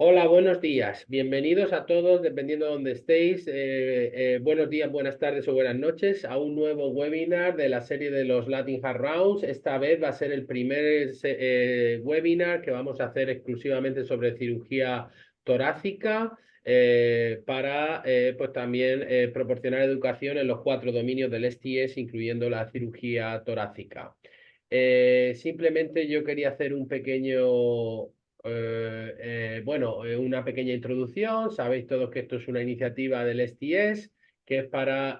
Hola, buenos días. Bienvenidos a todos, dependiendo de donde estéis. Buenos días, buenas tardes o buenas noches a un nuevo webinar de la serie de los Latin Hard Rounds. Esta vez va a ser el primer webinar que vamos a hacer exclusivamente sobre cirugía torácica para pues también proporcionar educación en los 4 dominios del STS, incluyendo la cirugía torácica. Simplemente yo quería hacer un pequeño una pequeña introducción. Sabéis todos que esto es una iniciativa del STS, que es para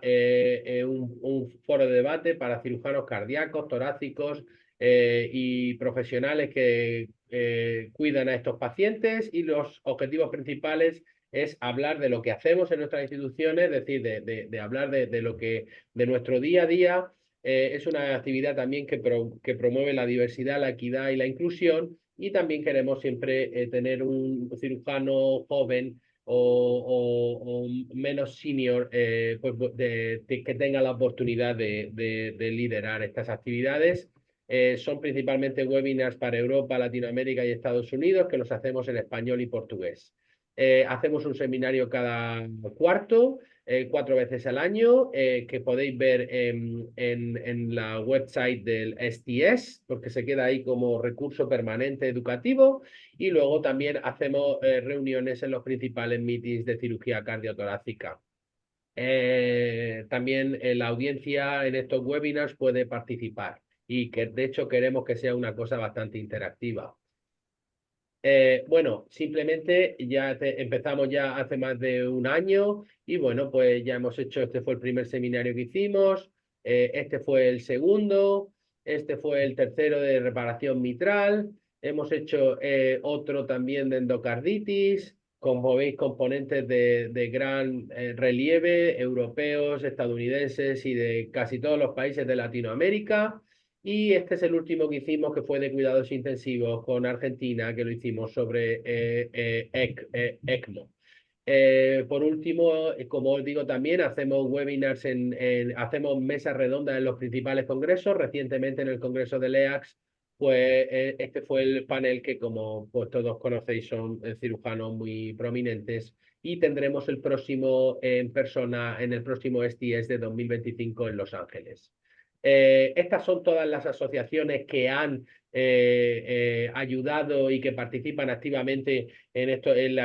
un foro de debate para cirujanos cardíacos, torácicos y profesionales que cuidan a estos pacientes. Y los objetivos principales es hablar de lo que hacemos en nuestras instituciones, es decir, de hablar de lo que de nuestro día a día. Es una actividad también que promueve la diversidad, la equidad y la inclusión, y también queremos siempre tener un cirujano joven o menos senior que tenga la oportunidad de liderar estas actividades. Son principalmente webinars para Europa, Latinoamérica y Estados Unidos, que los hacemos en español y portugués. Hacemos un seminario cada cuarto, 4 veces al año, que podéis ver en la website del STS, porque se queda ahí como recurso permanente educativo. Y luego también hacemos reuniones en los principales meetings de cirugía cardiotorácica. También la audiencia en estos webinars puede participar y que de hecho queremos que sea una cosa bastante interactiva. Bueno, simplemente empezamos ya hace más de un año y bueno, pues ya hemos hecho, este fue el primer seminario que hicimos, este fue el segundo, este fue el tercero de reparación mitral, hemos hecho otro también de endocarditis, como veis, componentes de gran relieve, europeos, estadounidenses y de casi todos los países de Latinoamérica. Y este es el último que hicimos, que fue de cuidados intensivos con Argentina, que lo hicimos sobre ECMO. Por último, como os digo, también hacemos webinars, hacemos mesas redondas en los principales congresos. Recientemente en el congreso de LEAX, pues este fue el panel que, como pues, todos conocéis, son cirujanos muy prominentes. Y tendremos el próximo en persona en el próximo STS de 2025 en Los Ángeles. Estas son todas las asociaciones que han ayudado y que participan activamente en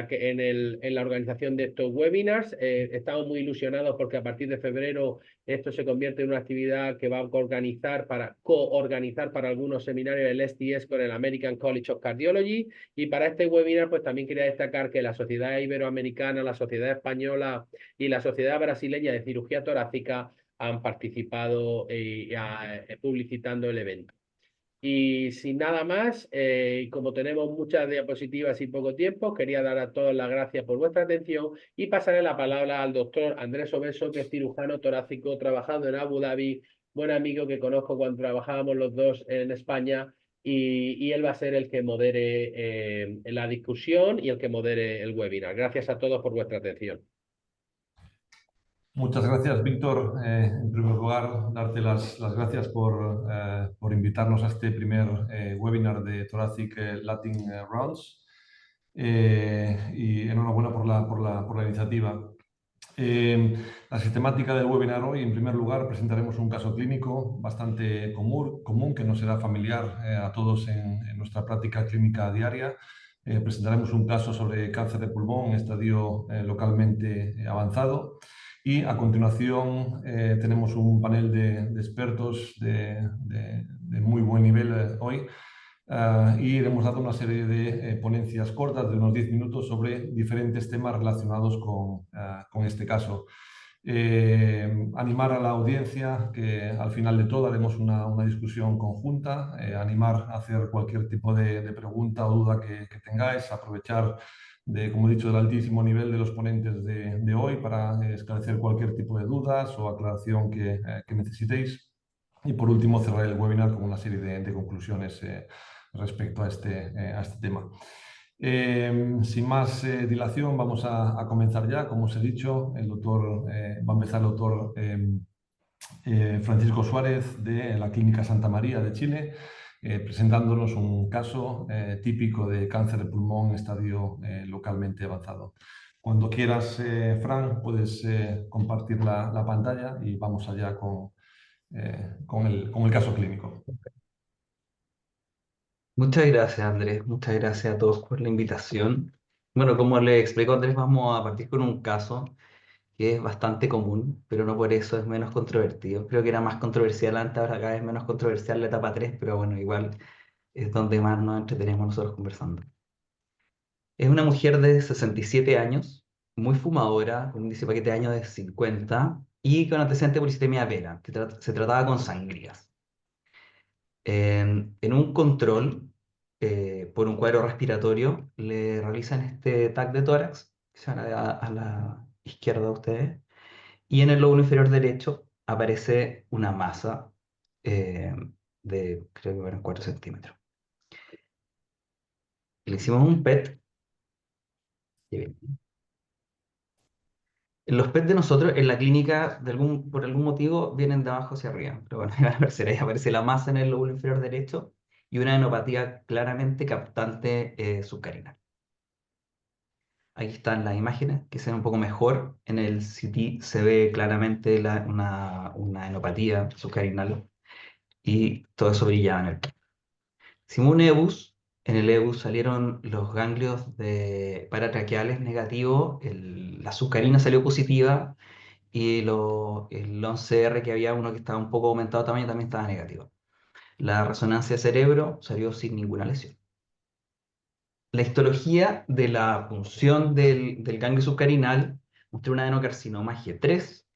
la organización de estos webinars. Estamos muy ilusionados porque a partir de febrero esto se convierte en una actividad que va a coorganizar para algunos seminarios del STS con el American College of Cardiology. Y para este webinar, pues también quería destacar que la Sociedad Iberoamericana, la Sociedad Española y la Sociedad Brasileña de Cirugía Torácica han participado publicitando el evento. Y sin nada más, como tenemos muchas diapositivas y poco tiempo, quería dar a todos las gracias por vuestra atención y pasarle la palabra al doctor Andrés Obeso, que es cirujano torácico trabajando en Abu Dhabi, buen amigo que conozco cuando trabajábamos los dos en España, y él va a ser el que modere la discusión y el que modere el webinar. Gracias a todos por vuestra atención. Muchas gracias, Víctor. En primer lugar, darte las gracias por invitarnos a este primer webinar de Thoracic Latin Rounds. Y enhorabuena por la iniciativa. La sistemática del webinar hoy, en primer lugar, presentaremos un caso clínico bastante común que nos será familiar a todos en nuestra práctica clínica diaria. Presentaremos un caso sobre cáncer de pulmón en estadio localmente avanzado. Y a continuación tenemos un panel de expertos de muy buen nivel hoy. Y hemos dado una serie de ponencias cortas de unos 10 minutos sobre diferentes temas relacionados con este caso. Animar a la audiencia que al final de todo haremos una discusión conjunta, animar a hacer cualquier tipo de pregunta o duda que tengáis, aprovechar como he dicho, del altísimo nivel de los ponentes de hoy para esclarecer cualquier tipo de dudas o aclaración que necesitéis. Y por último, cerrar el webinar con una serie de conclusiones respecto a este tema. Sin más dilación, vamos a comenzar ya. Como os he dicho, va a empezar el doctor Francisco Suárez de la Clínica Santa María de Chile. presentándonos un caso típico de cáncer de pulmón en estadio localmente avanzado. Cuando quieras, Fran, puedes compartir la pantalla y vamos allá con el caso clínico. Muchas gracias, Andrés. Muchas gracias a todos por la invitación. Bueno, como le explicó Andrés, vamos a partir con un caso que es bastante común, pero no por eso es menos controvertido. Creo que era más controversial antes, ahora cada vez menos controversial la etapa 3, pero bueno, igual es donde más nos entretenemos nosotros conversando. Es una mujer de 67 años, muy fumadora, con un índice de paquete de años de 50 y con antecedente de policistemia vera, que se trataba con sangrías. En un control por un cuadro respiratorio, le realizan este TAC de tórax, que se llama a la izquierda de ustedes, y en el lóbulo inferior derecho aparece una masa eh, de, creo que eran 4 centímetros. Le hicimos un PET. Los PET de nosotros en la clínica, por algún motivo, vienen de abajo hacia arriba. Pero bueno, ahí aparece la masa en el lóbulo inferior derecho y una enopatía claramente captante subcarinal. Aquí están las imágenes que se ven un poco mejor. En el CT se ve claramente una enopatía subcarinal y todo eso brillaba en el PET. Hicimos un EBUS. En el EBUS salieron los ganglios paratraqueales negativos, la subcarina salió positiva y el 11R, que había uno que estaba un poco aumentado de tamaño, también estaba negativo. La resonancia de cerebro salió sin ninguna lesión. La histología de la punción del ganglio subcarinal mostró un adenocarcinoma G3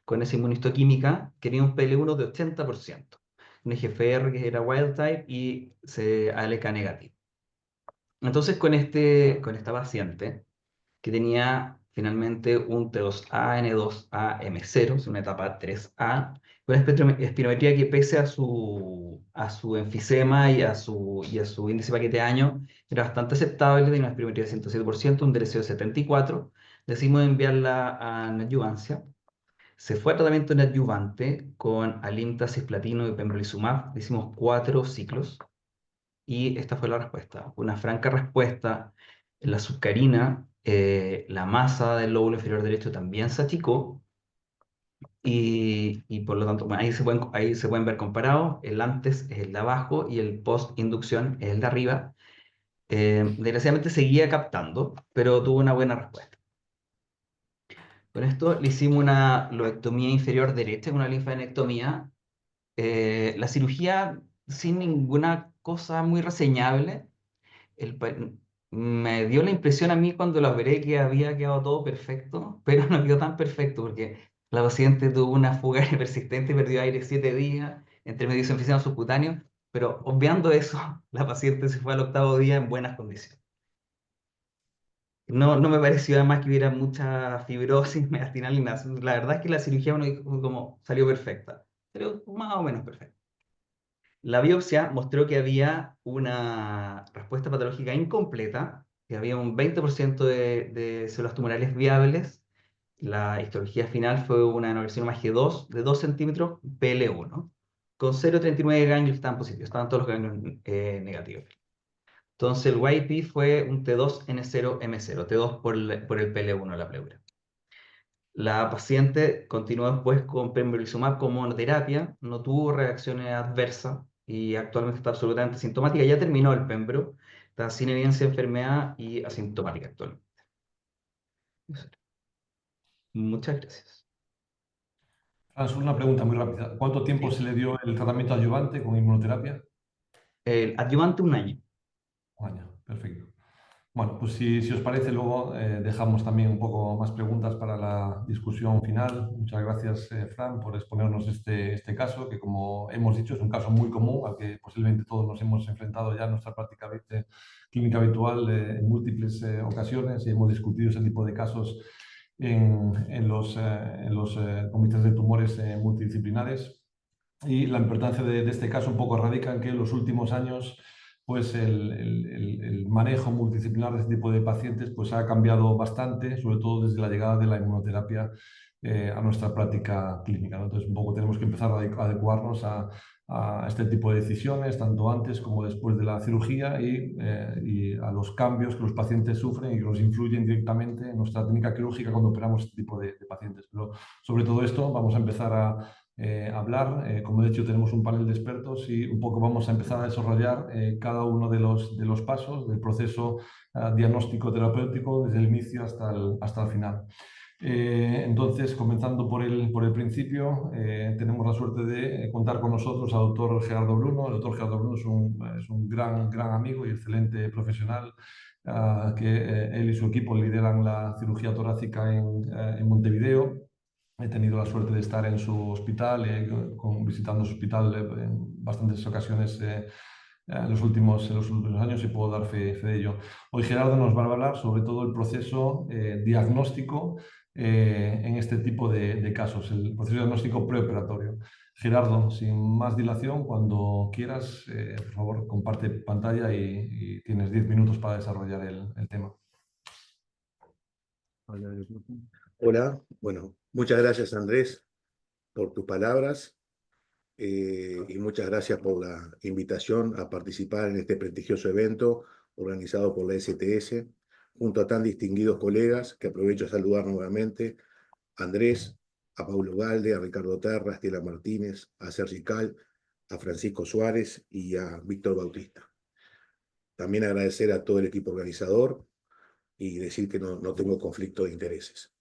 con esa inmunistoquímica que tenía un PL1 de 80%, un EGFR que era wild type y ALK negativo. Entonces, con esta paciente, que tenía finalmente un T2A, N2A, M0, es una etapa 3A, con una espirometría que pese a su enfisema y a su índice de paquete de año, era bastante aceptable, tenía una espirometría de 107%, un DLCO de 74%, decidimos enviarla a neoadjuvancia. Se fue a tratamiento neoadjuvante con alinta, cisplatino y pembrolizumab, hicimos 4 ciclos, y esta fue la respuesta. Una franca respuesta. La subcarina, la masa del lóbulo inferior derecho también se achicó y por lo tanto, bueno, ahí se pueden ver comparados. El antes es el de abajo y el post-inducción es el de arriba. Desgraciadamente seguía captando, pero tuvo una buena respuesta. Con esto le hicimos una loectomía inferior derecha, una linfadenectomía. La cirugía sin ninguna cosa muy reseñable. el pa- Me dio la impresión a mí cuando la operé que había quedado todo perfecto, pero no quedó tan perfecto porque la paciente tuvo una fuga persistente, perdió aire 7 días, entre medio se enfisema subcutáneo, pero obviando eso, la paciente se fue al 8.º día en buenas condiciones. No me pareció además que hubiera mucha fibrosis mediastinal ni nada. La verdad es que la cirugía uno dijo como salió perfecta, pero más o menos perfecta. La biopsia mostró que había una respuesta patológica incompleta, que había un 20% de células tumorales viables. La histología final fue una adenocarcinoma G2 de 2 centímetros, PL1, con 0,39 ganglios estaban positivos, estaban todos los ganglios negativos. Entonces el YP fue un T2N0M0, T2 por el PL1 de la pleura. La paciente continuó después con pembrolizumab como monoterapia, no tuvo reacciones adversas y actualmente está absolutamente sintomática. Ya terminó el pembro, está sin evidencia de enfermedad y asintomática actualmente. Muchas gracias. Fran, solo una pregunta muy rápida. ¿Cuánto tiempo se le dio el tratamiento adyuvante con inmunoterapia? El adyuvante 1 año. Un año, perfecto. Bueno, pues si os parece, luego dejamos también un poco más preguntas para la discusión final. Muchas gracias, Fran, por exponernos este caso, que como hemos dicho es un caso muy común al que posiblemente todos nos hemos enfrentado ya en nuestra práctica clínica habitual en múltiples ocasiones y hemos discutido ese tipo de casos en los comités de tumores multidisciplinares. Y la importancia de este caso un poco radica en que en los últimos años pues el manejo multidisciplinar de este tipo de pacientes pues ha cambiado bastante, sobre todo desde la llegada de la inmunoterapia a nuestra práctica clínica, ¿no? Entonces un poco tenemos que empezar a adecuarnos a a este tipo de decisiones, tanto antes como después de la cirugía, y a los cambios que los pacientes sufren y que nos influyen directamente en nuestra técnica quirúrgica cuando operamos este tipo de pacientes. Pero sobre todo esto vamos a empezar a hablar. Como de hecho tenemos un panel de expertos y un poco vamos a empezar a desarrollar cada uno de los pasos del proceso diagnóstico terapéutico desde el inicio hasta el final. Entonces, comenzando por el principio, tenemos la suerte de contar con nosotros al doctor Gerardo Bruno. El doctor Gerardo Bruno es un gran amigo y excelente profesional, que él y su equipo lideran la cirugía torácica en Montevideo. He tenido la suerte de estar en su hospital, visitando su hospital en bastantes ocasiones en los últimos años, y puedo dar fe de ello. Hoy Gerardo nos va a hablar sobre todo el proceso diagnóstico en este tipo de casos, el proceso diagnóstico preoperatorio. Gerardo, sin más dilación, cuando quieras, por favor, comparte pantalla y tienes 10 minutos para desarrollar el tema. Hola, bueno, muchas gracias Andrés por tus palabras y muchas gracias por la invitación a participar en este prestigioso evento organizado por la STS, junto a tan distinguidos colegas, que aprovecho a saludar nuevamente: a Andrés, a Paulo Galde, a Ricardo Terra, a Estela Martínez, a Sergi Cal, a Francisco Suárez y a Víctor Bautista. También agradecer a todo el equipo organizador y decir que no tengo conflicto de intereses.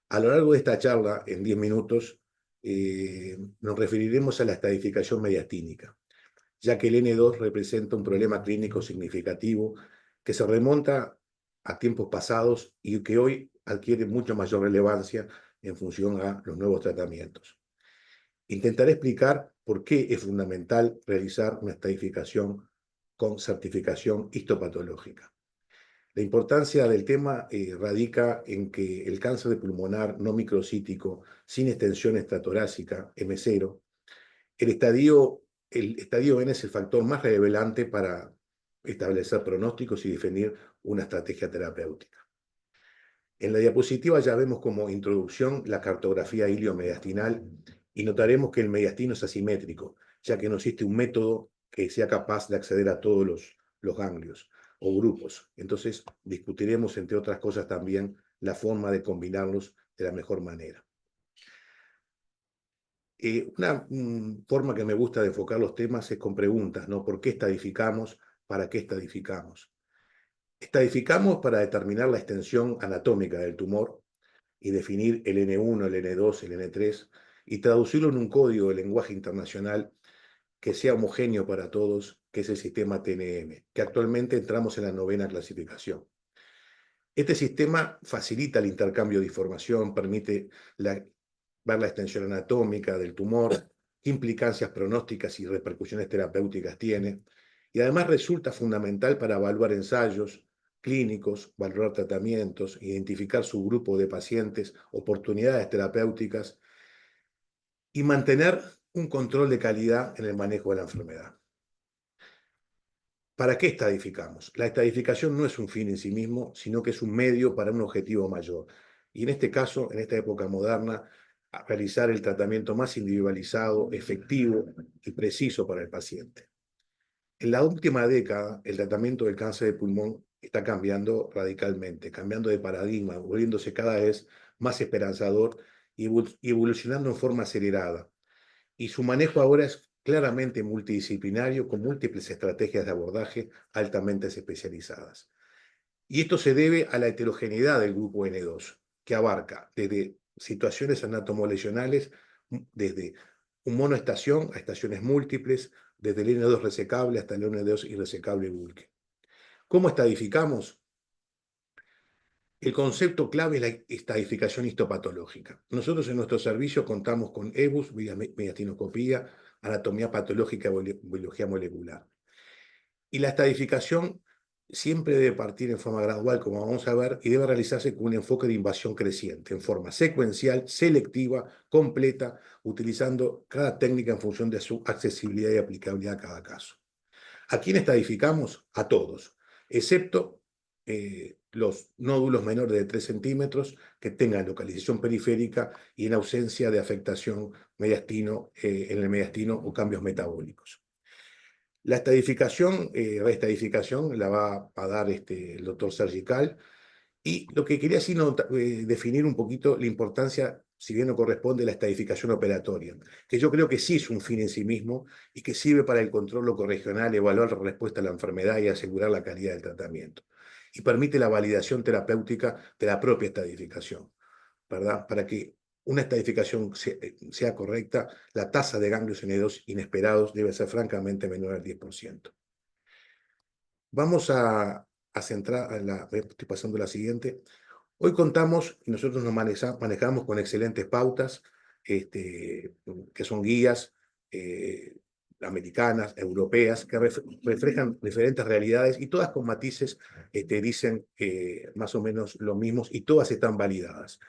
A lo largo de esta charla, en 10 minutos, nos referiremos a la estadificación mediastínica, ya que el N2 representa un problema clínico significativo que se remonta a tiempos pasados y que hoy adquiere mucha mayor relevancia en función a los nuevos tratamientos. Intentaré explicar por qué es fundamental realizar una estadificación con certificación histopatológica. La importancia del tema radica en que el cáncer de pulmonar no microcítico sin extensión extratorácica, M0, el estadio N es el factor más relevante para establecer pronósticos y definir una estrategia terapéutica. En la diapositiva ya vemos como introducción la cartografía iliomediastinal y notaremos que el mediastino es asimétrico, ya que no existe un método que sea capaz de acceder a todos los ganglios o grupos. Entonces discutiremos, entre otras cosas, también la forma de combinarlos de la mejor manera. Una forma que me gusta de enfocar los temas es con preguntas, ¿no? ¿Por qué estadificamos? ¿Para qué estadificamos? Estadificamos para determinar la extensión anatómica del tumor y definir el N1, el N2, el N3 y traducirlo en un código de lenguaje internacional que sea homogéneo para todos, que es el sistema TNM, que actualmente entramos en la 9ª clasificación. Este sistema facilita el intercambio de información, permite ver la extensión anatómica del tumor, qué implicancias pronósticas y repercusiones terapéuticas tiene, y además resulta fundamental para evaluar ensayos clínicos, valorar tratamientos, identificar su grupo de pacientes, oportunidades terapéuticas y mantener un control de calidad en el manejo de la enfermedad. ¿Para qué estadificamos? La estadificación no es un fin en sí mismo, sino que es un medio para un objetivo mayor. Y en este caso, en esta época moderna, a realizar el tratamiento más individualizado, efectivo y preciso para el paciente. En la última década, el tratamiento del cáncer de pulmón está cambiando radicalmente, cambiando de paradigma, volviéndose cada vez más esperanzador y evolucionando en forma acelerada. Y su manejo ahora es claramente multidisciplinario, con múltiples estrategias de abordaje altamente especializadas. Y esto se debe a la heterogeneidad del grupo N2, que abarca desde situaciones anatomolesionales, desde un monoestación a estaciones múltiples, desde el N2 resecable hasta el N2 irresecable bulk. ¿Cómo estadificamos? El concepto clave es la estadificación histopatológica. Nosotros en nuestro servicio contamos con EBUS, mediastinoscopía, anatomía patológica y biología molecular. Y la estadificación siempre debe partir en forma gradual, como vamos a ver, y debe realizarse con un enfoque de invasión creciente, en forma secuencial, selectiva, completa, utilizando cada técnica en función de su accesibilidad y aplicabilidad a cada caso. ¿A quién estadificamos? A todos, excepto los nódulos menores de 3 centímetros que tengan localización periférica y en ausencia de afectación mediastino, en el mediastino o cambios metabólicos. La estadificación, reestadificación la va a dar el doctor Sergical. Y lo que quería definir un poquito la importancia, si bien no corresponde, la estadificación operatoria, que yo creo que sí es un fin en sí mismo y que sirve para el control locorregional, evaluar la respuesta a la enfermedad y asegurar la calidad del tratamiento. Y permite la validación terapéutica de la propia estadificación, ¿verdad? Para que una estadificación sea correcta, la tasa de ganglios N2 inesperados debe ser francamente menor al 10%. Vamos a centrar, estoy pasando a la siguiente. Hoy contamos, y nosotros nos manejamos con excelentes pautas, que son guías americanas, europeas, que reflejan diferentes realidades y todas con matices dicen más o menos lo mismo y todas están validadas.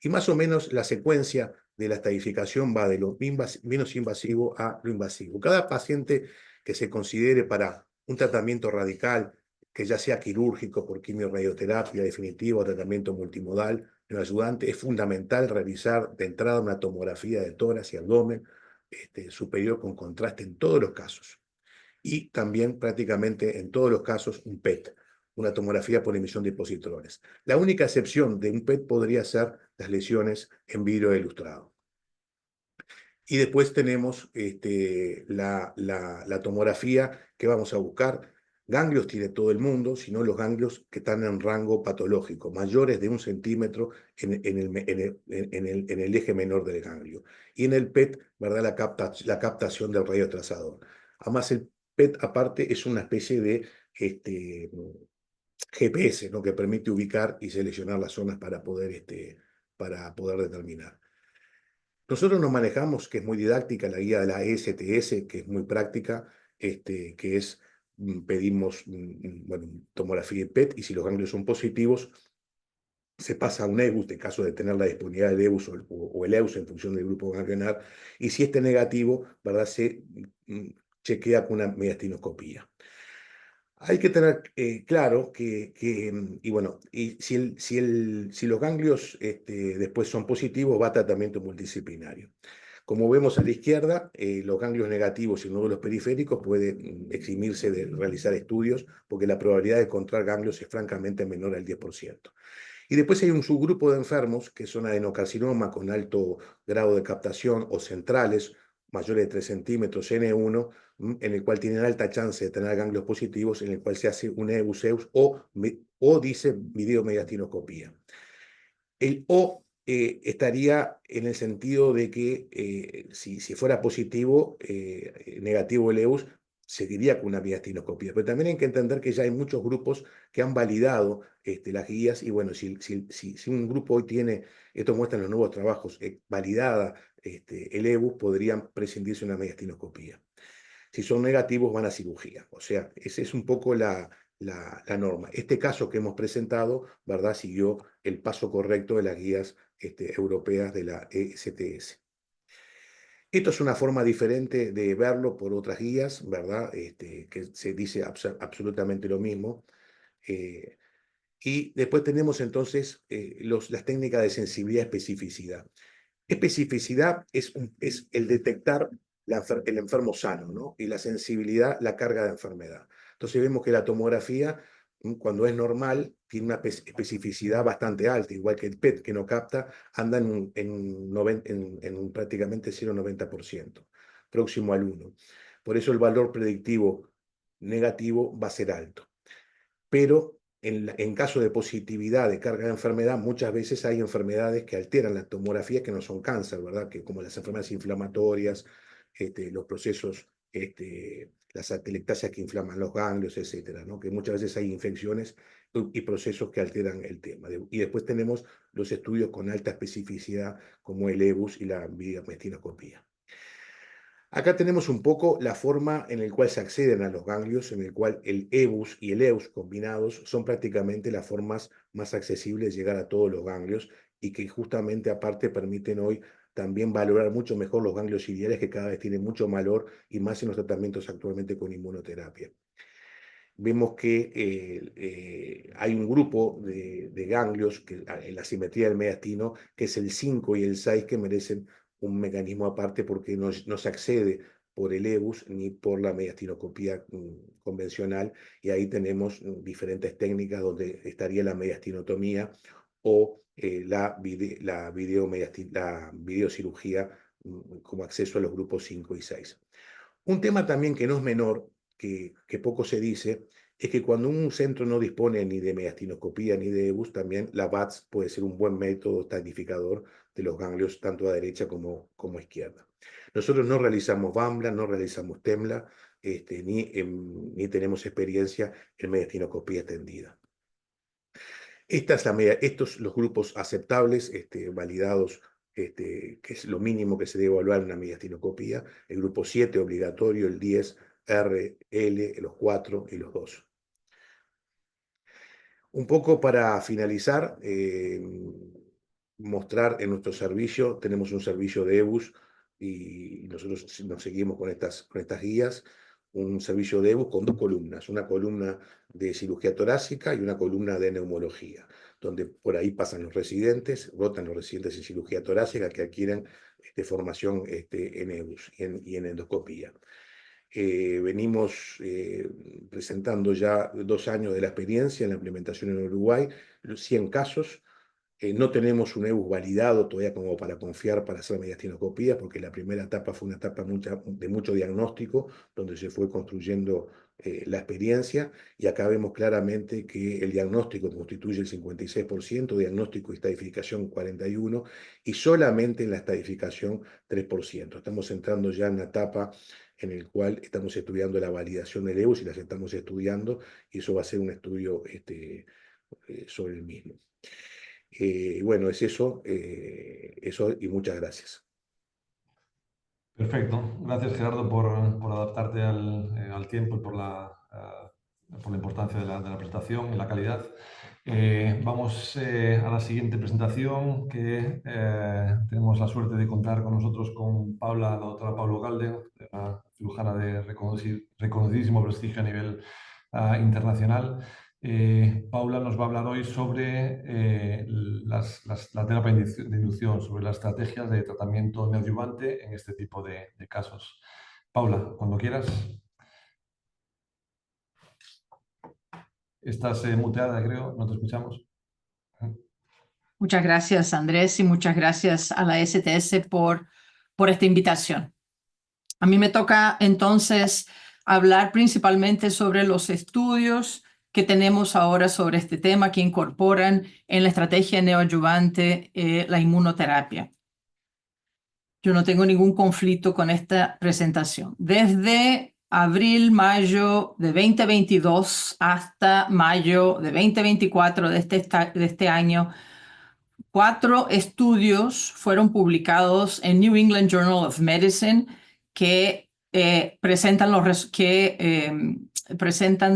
Y más o menos la secuencia de la estadificación va de lo menos invasivo a lo invasivo. Cada paciente que se considere para un tratamiento radical, que ya sea quirúrgico por quimio-radioterapia definitiva o tratamiento multimodal neoayudante, es fundamental realizar de entrada una tomografía de tórax y abdomen superior con contraste en todos los casos. Y también prácticamente en todos los casos un PET, una tomografía por emisión de positrones. La única excepción de un PET podría ser las lesiones en vidrio ilustrado. Y después tenemos la tomografía que vamos a buscar. Ganglios tiene todo el mundo, sino los ganglios que están en rango patológico, mayores de 1 centímetro en el eje menor del ganglio. Y en el PET, ¿verdad? La captación del rayo trazador. Además, el PET aparte es una especie de GPS, ¿no? Que permite ubicar y seleccionar las zonas para poder determinar. Nosotros nos manejamos, que es muy didáctica, la guía de la ESTS, que es muy práctica, que es, pedimos bueno, tomografía de PET, y si los ganglios son positivos, se pasa a un EBUS, en caso de tener la disponibilidad del EBUS o el EUS en función del grupo ganglionar, y si este negativo, ¿verdad?, se chequea con una mediastinoscopía. Hay que tener claro y bueno, y si los ganglios después son positivos, va a tratamiento multidisciplinario. Como vemos a la izquierda, los ganglios negativos y nódulos periféricos pueden eximirse de realizar estudios porque la probabilidad de encontrar ganglios es francamente menor al 10%. Y después hay un subgrupo de enfermos que son adenocarcinoma con alto grado de captación o centrales, mayores de 3 centímetros, N1, en el cual tienen alta chance de tener ganglios positivos, en el cual se hace un EBUS-EUS o dice videomediastinoscopía. El O estaría en el sentido de que si fuera positivo, negativo el EUS, seguiría con una mediastinoscopía. Pero también hay que entender que ya hay muchos grupos que han validado las guías y bueno, si un grupo hoy tiene, esto muestran los nuevos trabajos, validada el EBUS, podrían prescindirse de una mediastinoscopía. Si son negativos, van a cirugía. O sea, esa es un poco la norma. Este caso que hemos presentado, ¿verdad?, siguió el paso correcto de las guías europeas de la ESTS. Esto es una forma diferente de verlo por otras guías, ¿verdad?, que se dice absolutamente lo mismo. Y después tenemos entonces las técnicas de sensibilidad y especificidad. Especificidad es el detectar el enfermo sano, ¿no? Y la sensibilidad, la carga de enfermedad. Entonces vemos que la tomografía, cuando es normal, tiene una especificidad bastante alta, igual que el PET, que no capta, anda en prácticamente 0,90%, próximo al 1. Por eso el valor predictivo negativo va a ser alto. Pero en caso de positividad de carga de enfermedad, muchas veces hay enfermedades que alteran la tomografía que no son cáncer, ¿verdad? Que como las enfermedades inflamatorias, los procesos, las atelectasias que inflaman los ganglios, etcétera, ¿no? Que muchas veces hay infecciones y procesos que alteran el tema. Y después tenemos los estudios con alta especificidad, como el EBUS y la videomestinoscopía. Acá tenemos un poco la forma en la cual se acceden a los ganglios, en el cual el EBUS y el EUS combinados son prácticamente las formas más accesibles de llegar a todos los ganglios y que justamente aparte permiten hoy también valorar mucho mejor los ganglios ideales, que cada vez tienen mucho valor y más en los tratamientos actualmente con inmunoterapia. vemos que hay un grupo de ganglios en la simetría del mediastino, que es el 5 y el 6, que merecen un mecanismo aparte porque no se accede por el EBUS ni por la mediastinoscopía convencional, y ahí tenemos diferentes técnicas donde estaría la mediastinotomía o la videocirugía como acceso a los grupos 5 y 6. Un tema también que no es menor, que poco se dice, es que cuando un centro no dispone ni de mediastinoscopía ni de EBUS, también la VATS puede ser un buen método estadificador de los ganglios tanto a derecha como a izquierda. Nosotros no realizamos BAMBLA, no realizamos TEMLA, ni tenemos experiencia en mediastinoscopía extendida. Estos los grupos aceptables, validados, que es lo mínimo que se debe evaluar en una mediastinoscopía: el grupo 7 obligatorio, el 10, R, L, los 4 y los 2. Un poco para finalizar, mostrar en nuestro servicio, tenemos un servicio de EBUS y nosotros nos seguimos con estas guías, un servicio de EBUS con 2 columnas, una columna de cirugía torácica y una columna de neumología, donde por ahí pasan los residentes, rotan los residentes en cirugía torácica que adquieren formación en EBUS y en endoscopía. Venimos presentando ya 2 años de la experiencia en la implementación en Uruguay, 100 casos. No tenemos un EBUS validado todavía como para confiar para hacer mediastinoscopía, porque la primera etapa fue una etapa de mucho diagnóstico, donde se fue construyendo la experiencia, y acá vemos claramente que el diagnóstico constituye el 56%, diagnóstico y estadificación 41%, y solamente en la estadificación 3%. Estamos entrando ya en una etapa en la cual estamos estudiando la validación del EBUS, y las estamos estudiando, y eso va a ser un estudio sobre el mismo. Bueno, es eso y muchas gracias. Perfecto. Gracias, Gerardo, por adaptarte al tiempo y por la importancia de la presentación y la calidad. Vamos a la siguiente presentación, que tenemos la suerte de contar con nosotros con Paula, la doctora Paula Ugalde, una cirujana de reconocidísimo prestigio a nivel internacional. Paula nos va a hablar hoy sobre la terapia de inducción, sobre las estrategias de tratamiento neoadyuvante en este tipo de casos. Paula, cuando quieras. Estás muteada, creo, no te escuchamos. Muchas gracias, Andrés, y muchas gracias a la STS por esta invitación. A mí me toca entonces hablar principalmente sobre los estudios que tenemos ahora sobre este tema, que incorporan en la estrategia neoadyuvante la inmunoterapia. Yo no tengo ningún conflicto con esta presentación. Desde abril, mayo de 2022 hasta mayo de 2024 de este año, 4 estudios fueron publicados en New England Journal of Medicine que presentan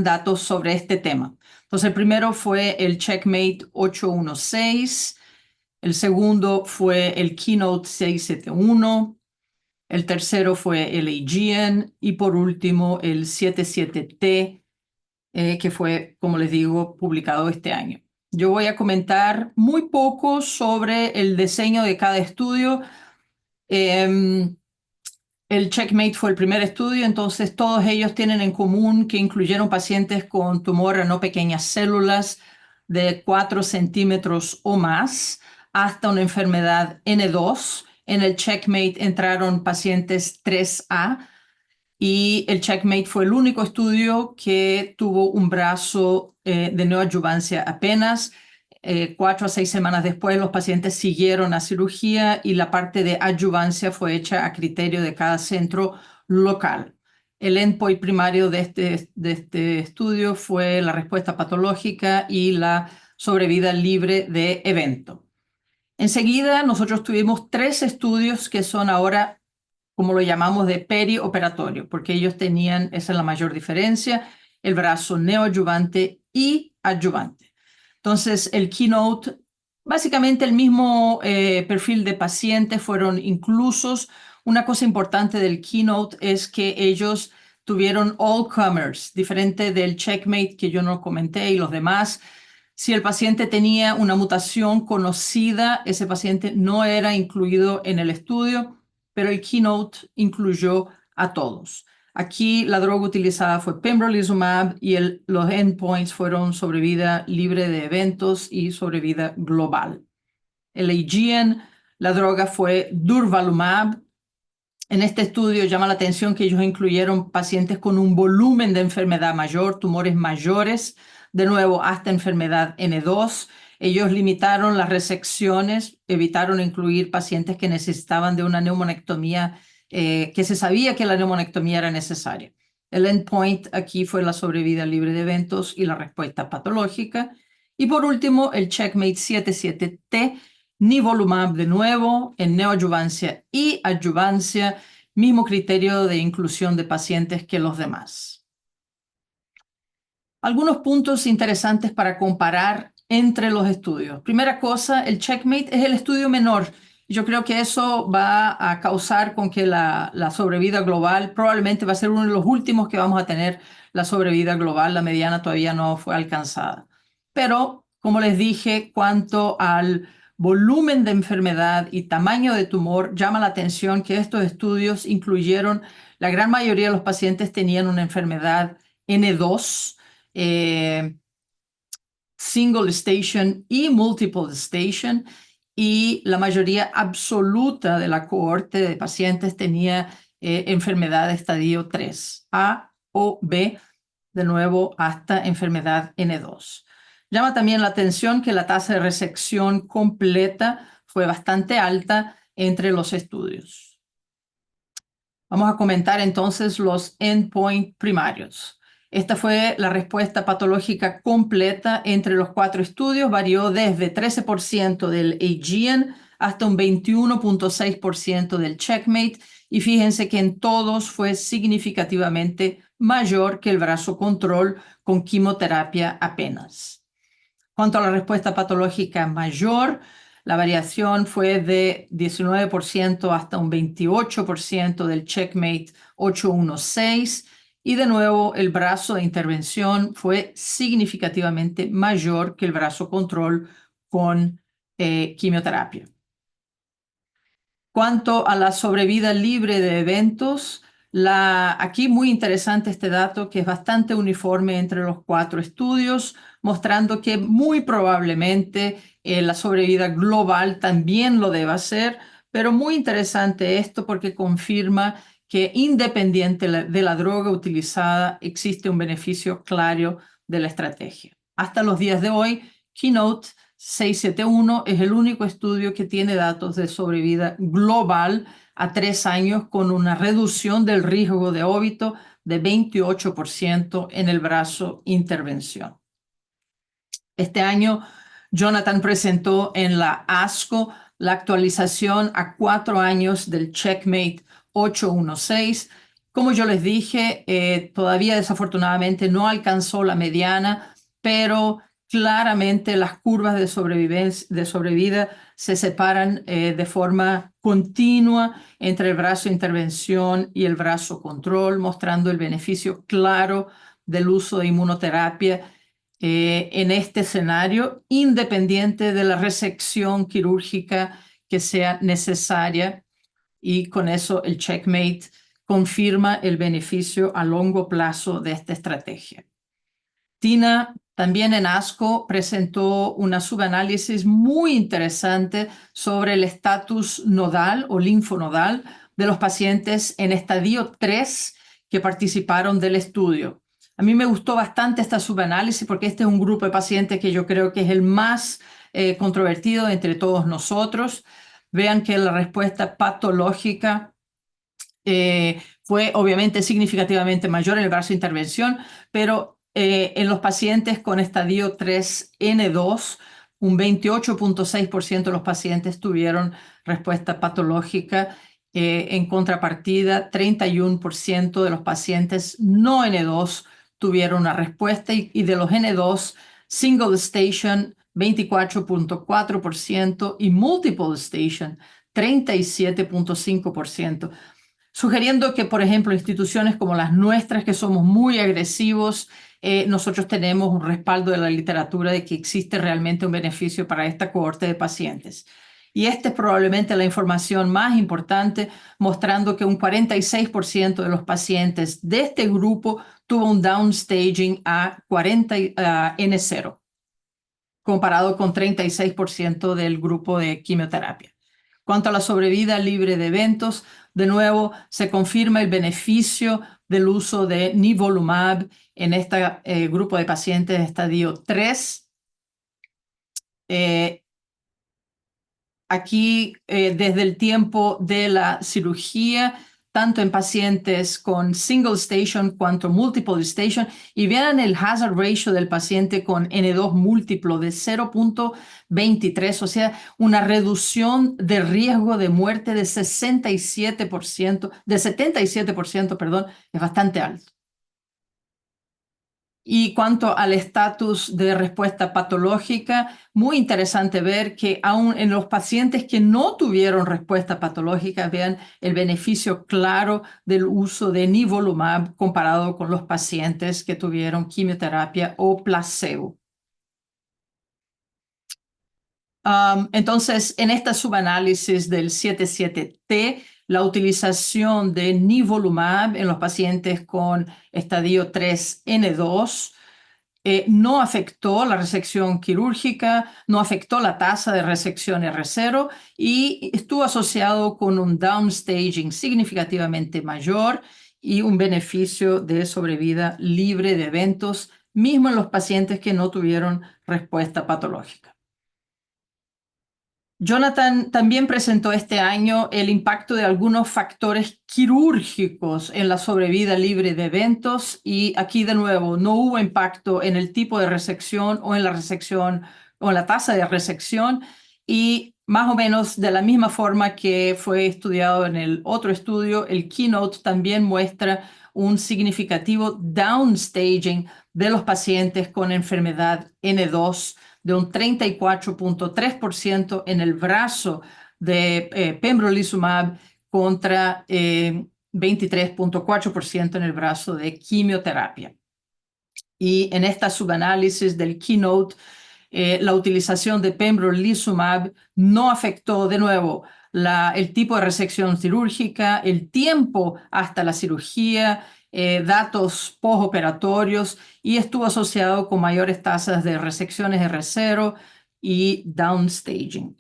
datos sobre este tema. Entonces, el primero fue el Checkmate 816, el segundo fue el Keynote 671, el tercero fue el Aegean y por último el 77T, que fue, como les digo, publicado este año. Yo voy a comentar muy poco sobre el diseño de cada estudio. El Checkmate fue el primer estudio, entonces todos ellos tienen en común que incluyeron pacientes con tumor a no pequeñas células de 4 centímetros o más hasta una enfermedad N2. En el Checkmate entraron pacientes 3A y el Checkmate fue el único estudio que tuvo un brazo de neoadyuvancia apenas. 4 a 6 semanas después, los pacientes siguieron a cirugía y la parte de adyuvancia fue hecha a criterio de cada centro local. El endpoint primario de este estudio fue la respuesta patológica y la sobrevida libre de evento. Enseguida, nosotros tuvimos 3 estudios que son ahora, como lo llamamos, de perioperatorio, porque ellos tenían, esa es la mayor diferencia, el brazo neoadyuvante y adyuvante. Entonces, el Keynote, básicamente el mismo perfil de pacientes fueron inclusos. Una cosa importante del Keynote es que ellos tuvieron all comers, diferente del checkmate que yo no comenté y los demás. Si el paciente tenía una mutación conocida, ese paciente no era incluido en el estudio, pero el Keynote incluyó a todos. Aquí la droga utilizada fue pembrolizumab y los endpoints fueron sobrevida libre de eventos y sobrevida global. El Aegean, la droga fue durvalumab. En este estudio llama la atención que ellos incluyeron pacientes con un volumen de enfermedad mayor, tumores mayores, de nuevo hasta enfermedad N2. Ellos limitaron las resecciones, evitaron incluir pacientes que necesitaban de una neumonectomía, que se sabía que la neumonectomía era necesaria. El endpoint aquí fue la sobrevida libre de eventos y la respuesta patológica. Y por último, el Checkmate 77T, nivolumab de nuevo en neoadjuvancia y adjuvancia, mismo criterio de inclusión de pacientes que los demás. Algunos puntos interesantes para comparar entre los estudios. Primera cosa, el Checkmate es el estudio menor. Yo creo que eso va a causar con que la sobrevida global probablemente va a ser uno de los últimos que vamos a tener la sobrevida global. La mediana todavía no fue alcanzada. Pero, como les dije, cuanto al volumen de enfermedad y tamaño de tumor, llama la atención que estos estudios incluyeron, la gran mayoría de los pacientes tenían una enfermedad N2, single station y multiple station, y la mayoría absoluta de la cohorte de pacientes tenía enfermedad de estadio 3, A o B, de nuevo hasta enfermedad N2. Llama también la atención que la tasa de resección completa fue bastante alta entre los estudios. Vamos a comentar entonces los endpoint primarios. Esta fue la respuesta patológica completa entre los 4 estudios, varió desde 13% del Aegean hasta un 21.6% del Checkmate, y fíjense que en todos fue significativamente mayor que el brazo control con quimioterapia apenas. Cuanto a la respuesta patológica mayor, la variación fue de 19% hasta un 28% del Checkmate 816, y de nuevo el brazo de intervención fue significativamente mayor que el brazo control con quimioterapia. Cuanto a la sobrevida libre de eventos, aquí muy interesante este dato que es bastante uniforme entre los 4 estudios, mostrando que muy probablemente la sobrevida global también lo deba ser, pero muy interesante esto porque confirma que independiente de la droga utilizada existe un beneficio claro de la estrategia. Hasta los días de hoy, Keynote 671 es el único estudio que tiene datos de sobrevida global a 3 años con una reducción del riesgo de óbito de 28% en el brazo intervención. Este año, Jonathan presentó en la ASCO la actualización a 4 años del Checkmate 816. Como yo les dije, todavía desafortunadamente no alcanzó la mediana, pero claramente las curvas de sobrevida se separan de forma continua entre el brazo de intervención y el brazo control, mostrando el beneficio claro del uso de inmunoterapia en este escenario, independiente de la resección quirúrgica que sea necesaria. Y con eso el Checkmate confirma el beneficio a largo plazo de esta estrategia. Tina también en ASCO presentó una subanálisis muy interesante sobre el estatus nodal o linfonodal de los pacientes en estadio 3 que participaron del estudio. A mí me gustó bastante esta subanálisis porque este es un grupo de pacientes que yo creo que es el más controvertido entre todos nosotros. Vean que la respuesta patológica fue obviamente significativamente mayor en el brazo de intervención, pero en los pacientes con estadio 3N2, un 28.6% de los pacientes tuvieron respuesta patológica. En contrapartida, 31% de los pacientes no N2 tuvieron una respuesta, y de los N2, single station, 24.4%, y multiple station, 37.5%. sugiriendo que, por ejemplo, instituciones como las nuestras, que somos muy agresivos, nosotros tenemos un respaldo de la literatura de que existe realmente un beneficio para esta cohorte de pacientes. Y esta es probablemente la información más importante, mostrando que un 46% de los pacientes de este grupo tuvo un downstaging a N0, comparado con 36% del grupo de quimioterapia. Cuanto a la sobrevida libre de eventos, de nuevo se confirma el beneficio del uso de nivolumab en este grupo de pacientes de estadio 3. Aquí, desde el tiempo de la cirugía, tanto en pacientes con single station cuanto multiple station, y vean el hazard ratio del paciente con N2 múltiplo de 0.23, o sea, una reducción de riesgo de muerte de 77%, perdón, es bastante alto. Y cuanto al estatus de respuesta patológica, muy interesante ver que aún en los pacientes que no tuvieron respuesta patológica, vean el beneficio claro del uso de nivolumab comparado con los pacientes que tuvieron quimioterapia o placebo. Entonces, en esta subanálisis del 77T, la utilización de nivolumab en los pacientes con estadio 3N2 no afectó la resección quirúrgica, no afectó la tasa de resección R0 y estuvo asociado con un downstaging significativamente mayor y un beneficio de sobrevida libre de eventos, mismo en los pacientes que no tuvieron respuesta patológica. Jonathan también presentó este año el impacto de algunos factores quirúrgicos en la sobrevida libre de eventos y aquí de nuevo no hubo impacto en el tipo de resección o en la resección o en la tasa de resección y más o menos de la misma forma que fue estudiado en el otro estudio, el Keynote también muestra un significativo downstaging de los pacientes con enfermedad N2 de un 34.3% en el brazo de pembrolizumab contra 23.4% en el brazo de quimioterapia. Y en esta subanálisis del Keynote, la utilización de pembrolizumab no afectó de nuevo el tipo de resección quirúrgica, el tiempo hasta la cirugía, datos postoperatorios y estuvo asociado con mayores tasas de resecciones R0 y downstaging.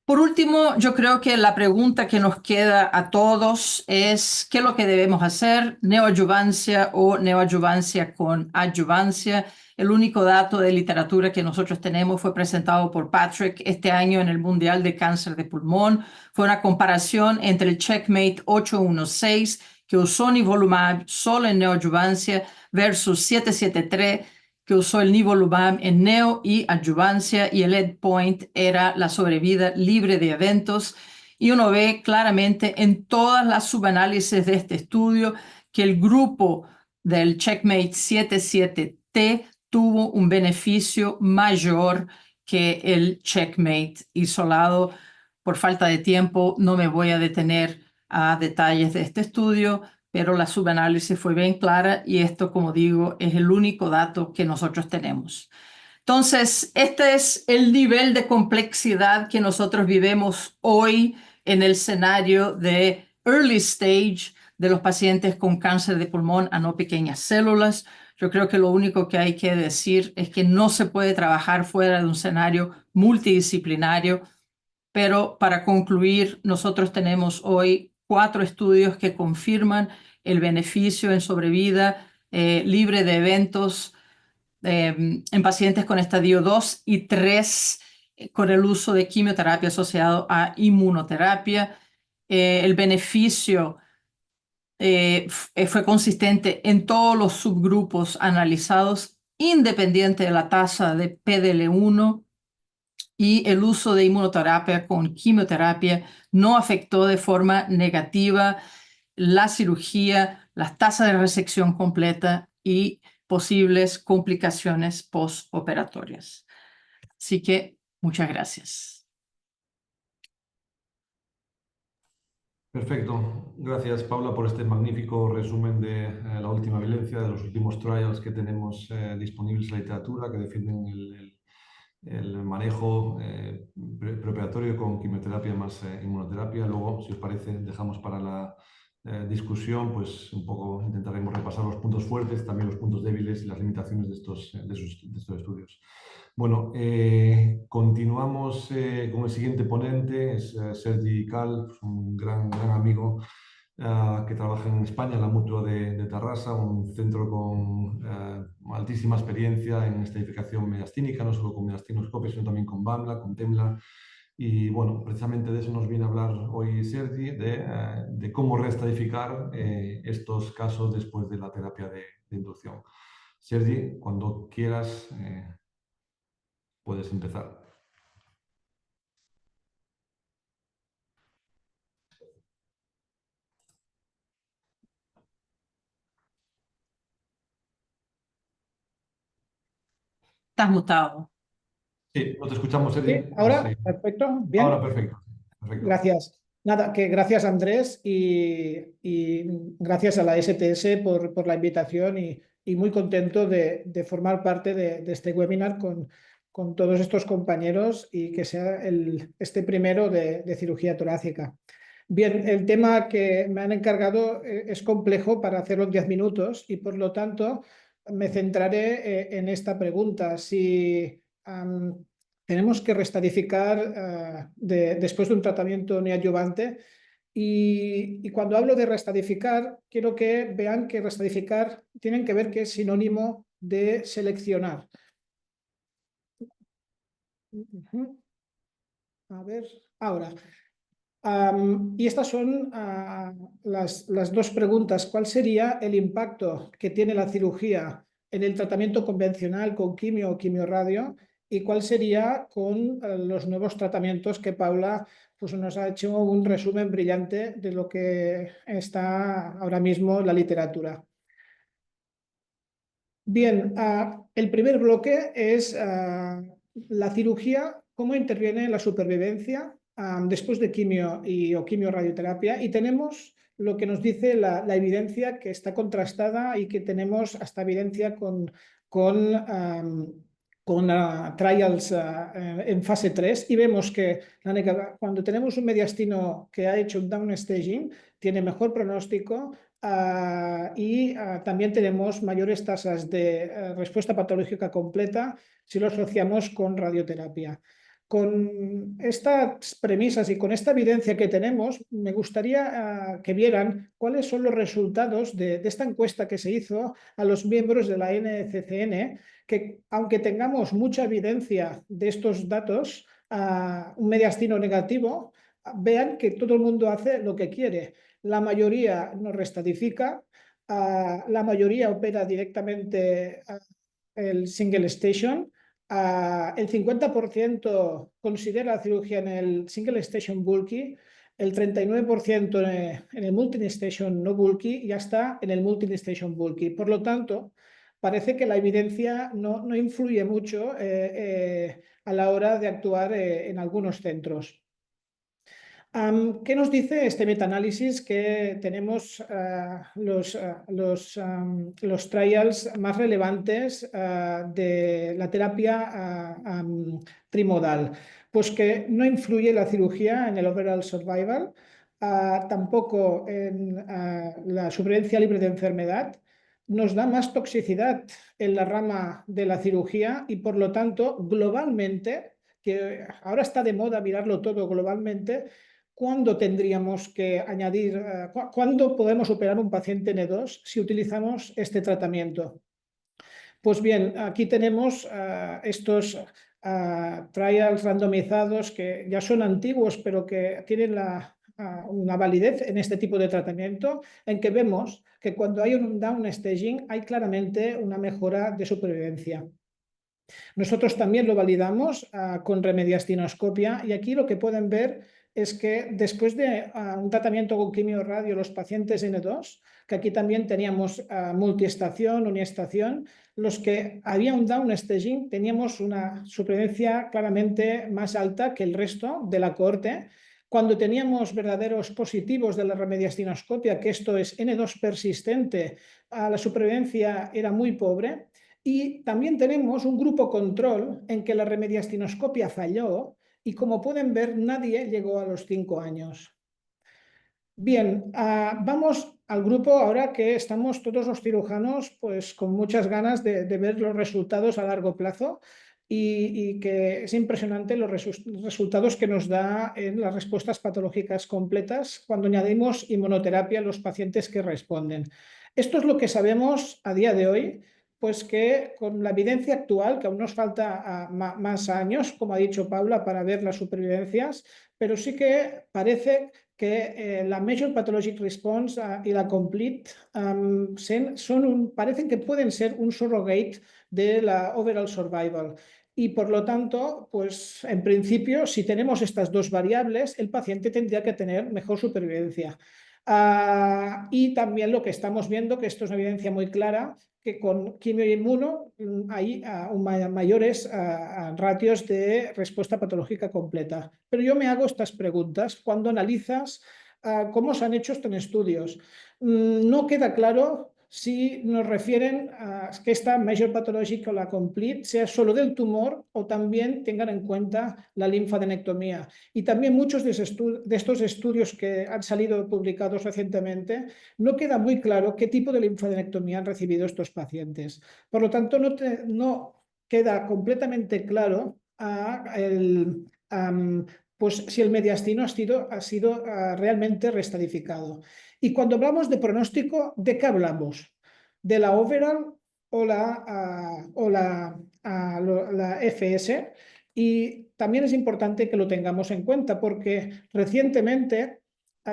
Por último, yo creo que la pregunta que nos queda a todos es ¿qué es lo que debemos hacer? ¿Neoadjuvancia o neoadjuvancia con adjuvancia? El único dato de literatura que nosotros tenemos fue presentado por Patrick este año en el Mundial de Cáncer de Pulmón. Fue una comparación entre el CheckMate 816, que usó nivolumab solo en neoadjuvancia, versus 773, que usó el nivolumab en neo y adjuvancia, y el endpoint era la sobrevida libre de eventos. Y uno ve claramente en todas las subanálisis de este estudio que el grupo del CheckMate 77T tuvo un beneficio mayor que el CheckMate isolado. Por falta de tiempo no me voy a detener a detalles de este estudio, pero la subanálisis fue bien clara y esto, como digo, es el único dato que nosotros tenemos. Entonces, este es el nivel de complejidad que nosotros vivimos hoy en el escenario de early stage de los pacientes con cáncer de pulmón a no pequeñas células. Yo creo que lo único que hay que decir es que no se puede trabajar fuera de un escenario multidisciplinario, pero para concluir, nosotros tenemos hoy 4 estudios que confirman el beneficio en sobrevida libre de eventos en pacientes con estadio 2 y 3 con el uso de quimioterapia asociado a inmunoterapia. El beneficio fue consistente en todos los subgrupos analizados, independiente de la tasa de PDL1, y el uso de inmunoterapia con quimioterapia no afectó de forma negativa la cirugía, las tasas de resección completa y posibles complicaciones postoperatorias. Así que muchas gracias. Perfecto. Gracias, Paula, por este magnífico resumen de la última evidencia, de los últimos trials que tenemos disponibles en la literatura, que defienden el manejo preoperatorio con quimioterapia más inmunoterapia. Luego, si os parece, dejamos para la discusión, pues un poco intentaremos repasar los puntos fuertes, también los puntos débiles y las limitaciones de estos estudios. Bueno, continuamos con el siguiente ponente, es Sergi Cal, un gran amigo que trabaja en España, en la Mutua de Tarrasa, un centro con altísima experiencia en estadificación mediastínica, no solo con mediastinoscopia, sino también con BAMLA, con TEMLA. Y bueno, precisamente de eso nos viene a hablar hoy Sergi, de cómo reestadificar estos casos después de la terapia de inducción. Sergi, cuando quieras, puedes empezar. Estás mutado. Sí, no te escuchamos, Sergi. Sí, ahora, perfecto, bien. Ahora, perfecto. Gracias. Nada, que gracias Andrés y gracias a la STS por la invitación y muy contento de formar parte de este webinar con todos estos compañeros y que sea este primero de cirugía torácica. Bien, el tema que me han encargado es complejo para hacerlo en 10 minutos y por lo tanto me centraré en esta pregunta. Si tenemos que restadificar después de un tratamiento neoadyuvante y cuando hablo de restadificar, quiero que vean que restadificar tienen que ver que es sinónimo de seleccionar. A ver, ahora. Y estas son las dos preguntas. ¿Cuál sería el impacto que tiene la cirugía en el tratamiento convencional con quimio o quimiorradio? ¿Y cuál sería con los nuevos tratamientos que Paula pues, nos ha hecho un resumen brillante de lo que está ahora mismo en la literatura? Bien, el primer bloque es la cirugía, cómo interviene en la supervivencia después de quimio o quimiorradioterapia, y tenemos lo que nos dice la evidencia que está contrastada y que tenemos hasta evidencia con trials en fase 3 y vemos que cuando tenemos un mediastino que ha hecho un downstaging tiene mejor pronóstico y también tenemos mayores tasas de respuesta patológica completa si lo asociamos con radioterapia. Con estas premisas y con esta evidencia que tenemos, me gustaría que vieran cuáles son los resultados de esta encuesta que se hizo a los miembros de la NCCN, que aunque tengamos mucha evidencia de estos datos, un mediastino negativo, vean que todo el mundo hace lo que quiere. La mayoría no restadifica, la mayoría opera directamente el single station, el 50% considera la cirugía en el single station bulky, el 39% en el multi-station no bulky y hasta en el multi-station bulky. Por lo tanto, parece que la evidencia no influye mucho a la hora de actuar en algunos centros. ¿Qué nos dice este metaanálisis? Que tenemos los trials más relevantes de la terapia trimodal. Pues que no influye la cirugía en el overall survival, tampoco en la supervivencia libre de enfermedad, nos da más toxicidad en la rama de la cirugía y por lo tanto globalmente, que ahora está de moda mirarlo todo globalmente, ¿cuándo tendríamos que añadir, cuándo podemos operar un paciente N2 si utilizamos este tratamiento? Pues bien, aquí tenemos estos trials randomizados que ya son antiguos, pero que tienen una validez en este tipo de tratamiento, en que vemos que cuando hay un downstaging hay claramente una mejora de supervivencia. Nosotros también lo validamos con remediastinoscopia y aquí lo que pueden ver es que después de un tratamiento con quimiorradio, los pacientes N2, que aquí también teníamos multiestación, uniestación, los que había un downstaging teníamos una supervivencia claramente más alta que el resto de la cohorte cuando teníamos verdaderos positivos de la remediastinoscopia, que esto es N2 persistente, la supervivencia era muy pobre. Y también tenemos un grupo control en que la remediastinoscopia falló y, como pueden ver, nadie llegó a los 5 años. Bien, vamos al grupo ahora que estamos todos los cirujanos pues, con muchas ganas de ver los resultados a largo plazo y que es impresionante los resultados que nos da en las respuestas patológicas completas cuando añadimos inmunoterapia a los pacientes que responden. Esto es lo que sabemos a día de hoy, pues que con la evidencia actual, que aún nos falta más años, como ha dicho Paula, para ver las supervivencias, pero sí que parece que la Major Pathologic Response y la Complete parecen que pueden ser un surrogate de la Overall Survival. Y por lo tanto, pues en principio, si tenemos estas dos variables, el paciente tendría que tener mejor supervivencia. Y también lo que estamos viendo, que esto es una evidencia muy clara, que con quimioinmuno hay mayores ratios de respuesta patológica completa. Pero yo me hago estas preguntas cuando analizas cómo se han hecho estos estudios. No queda claro si nos refieren a que esta Major Pathologic o la Complete sea solo del tumor o también tengan en cuenta la linfadenectomía. Y también muchos de estos estudios que han salido publicados recientemente, no queda muy claro qué tipo de linfadenectomía han recibido estos pacientes. Por lo tanto, no queda completamente claro pues si el mediastino ha sido realmente restadificado. Y cuando hablamos de pronóstico, ¿de qué hablamos? ¿De la overall o la FS? Y también es importante que lo tengamos en cuenta porque recientemente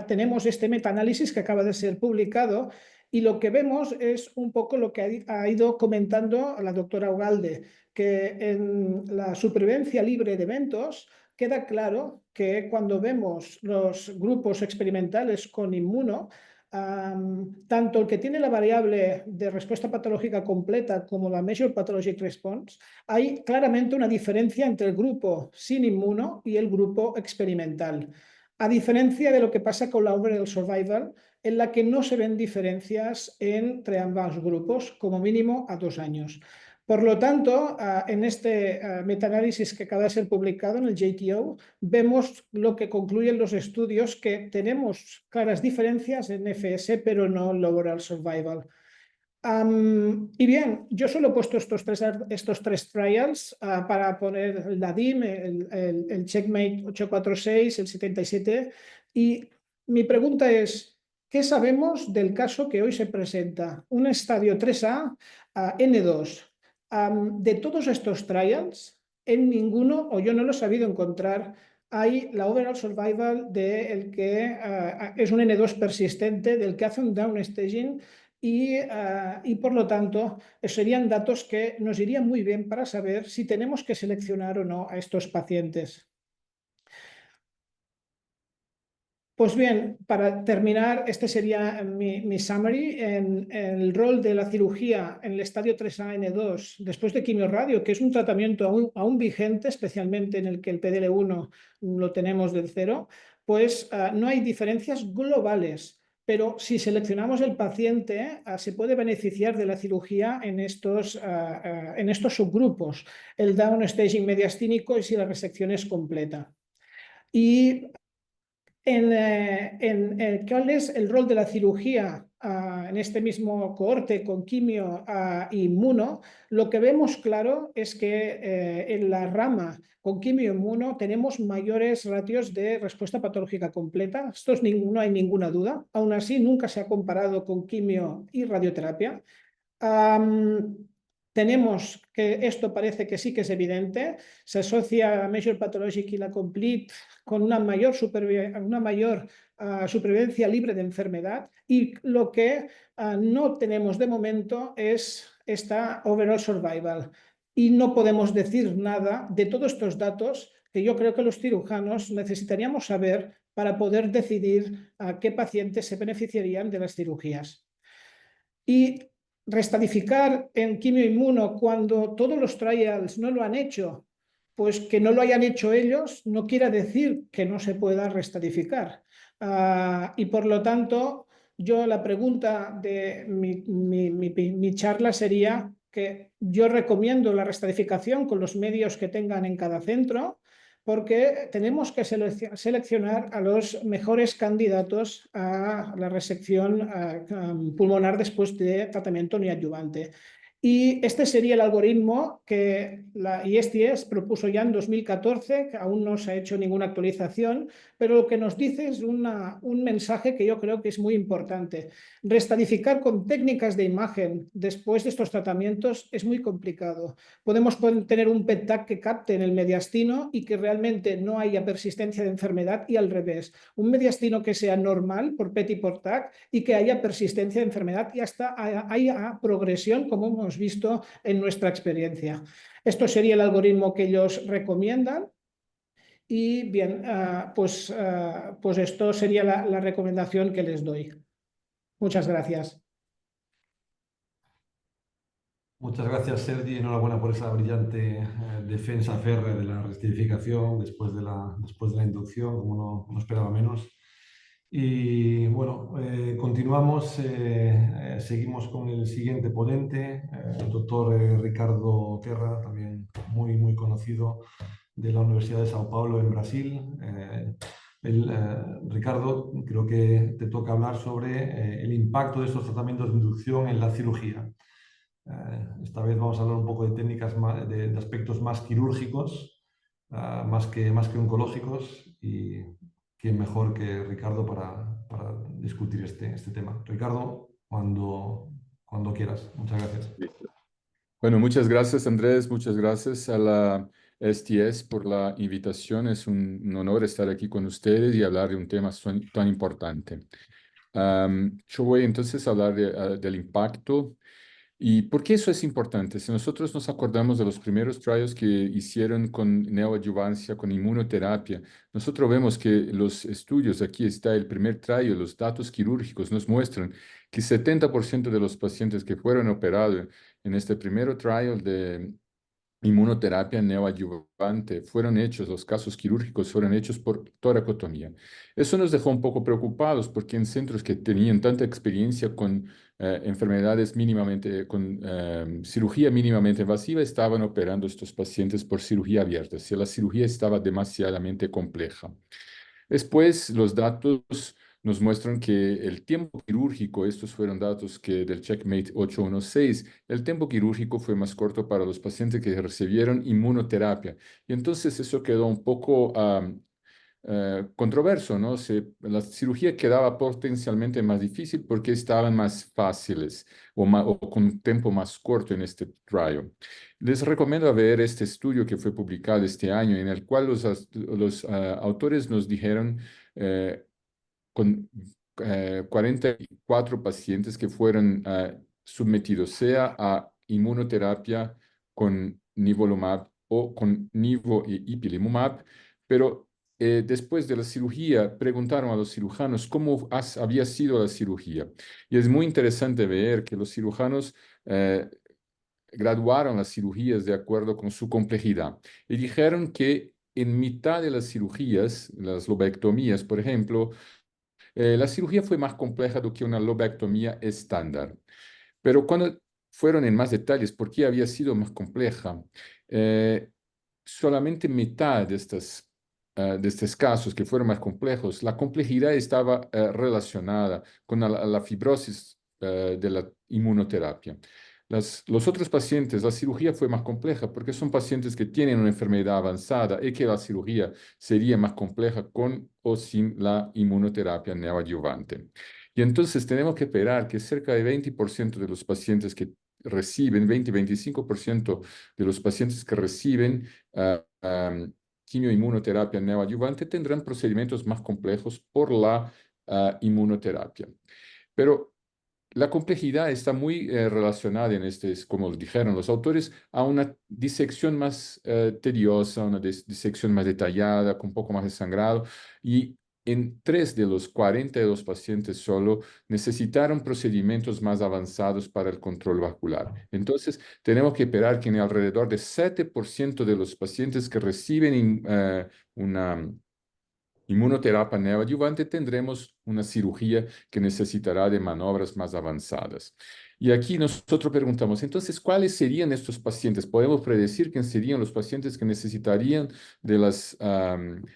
tenemos este metaanálisis que acaba de ser publicado y lo que vemos es un poco lo que ha ido comentando la doctora Ugalde, que en la supervivencia libre de eventos queda claro que cuando vemos los grupos experimentales con inmuno, tanto el que tiene la variable de respuesta patológica completa como la Measured Pathologic Response, hay claramente una diferencia entre el grupo sin inmuno y el grupo experimental. A diferencia de lo que pasa con la Overall Survival, en la que no se ven diferencias entre ambos grupos, como mínimo a 2 años. Por lo tanto, en este metaanálisis que acaba de ser publicado en el JTO, vemos lo que concluyen los estudios, que tenemos claras diferencias en FS, pero no en Overall Survival. Y bien, yo solo he puesto estos tres trials para poner el DADIM, el Checkmate 846, el 77, y mi pregunta es, ¿qué sabemos del caso que hoy se presenta? Un estadio 3A, N2. De todos estos trials, en ninguno, o yo no lo he sabido encontrar, hay la overall survival del que es un N2 persistente, del que hace un downstaging y por lo tanto serían datos que nos irían muy bien para saber si tenemos que seleccionar o no a estos pacientes. Pues bien, para terminar, este sería mi summary. En el rol de la cirugía en el estadio 3A-N2 después de quimiorradio, que es un tratamiento aún vigente, especialmente en el que el PDL1 lo tenemos del 0, pues no hay diferencias globales. Pero si seleccionamos el paciente, se puede beneficiar de la cirugía en estos subgrupos, el downstaging mediastínico y si la resección es completa. Y ¿cuál es el rol de la cirugía en este mismo cohorte con quimio e inmuno? Lo que vemos claro es que en la rama con quimio e inmuno tenemos mayores ratios de respuesta patológica completa. Esto no hay ninguna duda. Aún así, nunca se ha comparado con quimio y radioterapia. Tenemos que esto parece que sí que es evidente, se asocia a la Measured Pathologic y la Complete con una mayor supervivencia libre de enfermedad, y lo que no tenemos de momento es esta Overall Survival. Y no podemos decir nada de todos estos datos que yo creo que los cirujanos necesitaríamos saber para poder decidir a qué pacientes se beneficiarían de las cirugías. Y restadificar en quimioinmuno cuando todos los trials no lo han hecho pues que no lo hayan hecho ellos no quiere decir que no se pueda restadificar. Y por lo tanto, yo la pregunta de mi charla sería que yo recomiendo la restadificación con los medios que tengan en cada centro, porque tenemos que seleccionar a los mejores candidatos a la resección pulmonar después de tratamiento neoadyuvante. Y este sería el algoritmo que la ISTS propuso ya en 2014, que aún no se ha hecho ninguna actualización, pero lo que nos dice es un mensaje que yo creo que es muy importante. Restadificar con técnicas de imagen después de estos tratamientos es muy complicado. Podemos tener un PET-TAC que capte en el mediastino y que realmente no haya persistencia de enfermedad, y al revés. Un mediastino que sea normal por PET y por TAC y que haya persistencia de enfermedad y hasta haya progresión, como hemos visto en nuestra experiencia. Esto sería el algoritmo que ellos recomiendan. Y bien, pues esto sería la recomendación que les doy. Muchas gracias. Muchas gracias, Sergi. Enhorabuena por esa brillante defensa férrea de la rectificación después de la inducción, como no esperaba menos. Y bueno, continuamos, seguimos con el siguiente ponente, el doctor Ricardo Terra, también muy conocido de la Universidad de Sao Paulo en Brasil. Ricardo, creo que te toca hablar sobre el impacto de estos tratamientos de inducción en la cirugía. Esta vez vamos a hablar un poco de técnicas, de aspectos más quirúrgicos, más que oncológicos, y quién mejor que Ricardo para discutir este tema. Ricardo, cuando quieras. Muchas gracias. Bueno, muchas gracias, Andrés. Muchas gracias a la STS por la invitación. Es un honor estar aquí con ustedes y hablar de un tema tan importante. Yo voy entonces a hablar del impacto. ¿Y por qué eso es importante? Si nosotros nos acordamos de los primeros trials que hicieron con neoadjuvancia, con inmunoterapia, nosotros vemos que los estudios, aquí está el primer trial, los datos quirúrgicos nos muestran que 70% de los pacientes que fueron operados en este primer trial de inmunoterapia neoadyuvante fueron hechos, los casos quirúrgicos fueron hechos por toracotomía. Eso nos dejó un poco preocupados porque en centros que tenían tanta experiencia con enfermedades mínimamente, con cirugía mínimamente invasiva, estaban operando estos pacientes por cirugía abierta, si la cirugía estaba demasiadamente compleja. Después, los datos nos muestran que el tiempo quirúrgico, estos fueron datos del Checkmate 816, el tiempo quirúrgico fue más corto para los pacientes que recibieron inmunoterapia. Y entonces eso quedó un poco controverso, ¿no? La cirugía quedaba potencialmente más difícil porque estaban más fáciles o con un tiempo más corto en este trial. Les recomiendo ver este estudio que fue publicado este año, en el cual los autores nos dijeron con 44 pacientes que fueron sometidos sea a inmunoterapia con nivolumab o con nivo e ipilimumab, pero después de la cirugía preguntaron a los cirujanos cómo había sido la cirugía. Y es muy interesante ver que los cirujanos graduaron las cirugías de acuerdo con su complejidad y dijeron que en mitad de las cirugías, las lobectomías, por ejemplo, la cirugía fue más compleja do que una lobectomía estándar. Pero cuando fueron en más detalles por qué había sido más compleja, solamente mitad de estos casos que fueron más complejos, la complejidad estaba relacionada con la fibrosis de la inmunoterapia. Los otros pacientes, la cirugía fue más compleja porque son pacientes que tienen una enfermedad avanzada y que la cirugía sería más compleja con o sin la inmunoterapia neoadyuvante. Y entonces tenemos que esperar que cerca de 20% de los pacientes que reciben, 20-25% de los pacientes que reciben quimioinmunoterapia neoadyuvante tendrán procedimientos más complejos por la inmunoterapia. Pero la complejidad está muy relacionada como dijeron los autores, a una disección más tediosa, una disección más detallada, con un poco más de sangrado. Y en 3 de los 42 pacientes solo necesitaron procedimientos más avanzados para el control vascular. Entonces, tenemos que esperar que en alrededor de 7% de los pacientes que reciben una inmunoterapia neoadyuvante tendremos una cirugía que necesitará de maniobras más avanzadas. Y aquí nosotros preguntamos, entonces, ¿cuáles serían estos pacientes? ¿Podemos predecir quién serían los pacientes que necesitarían de las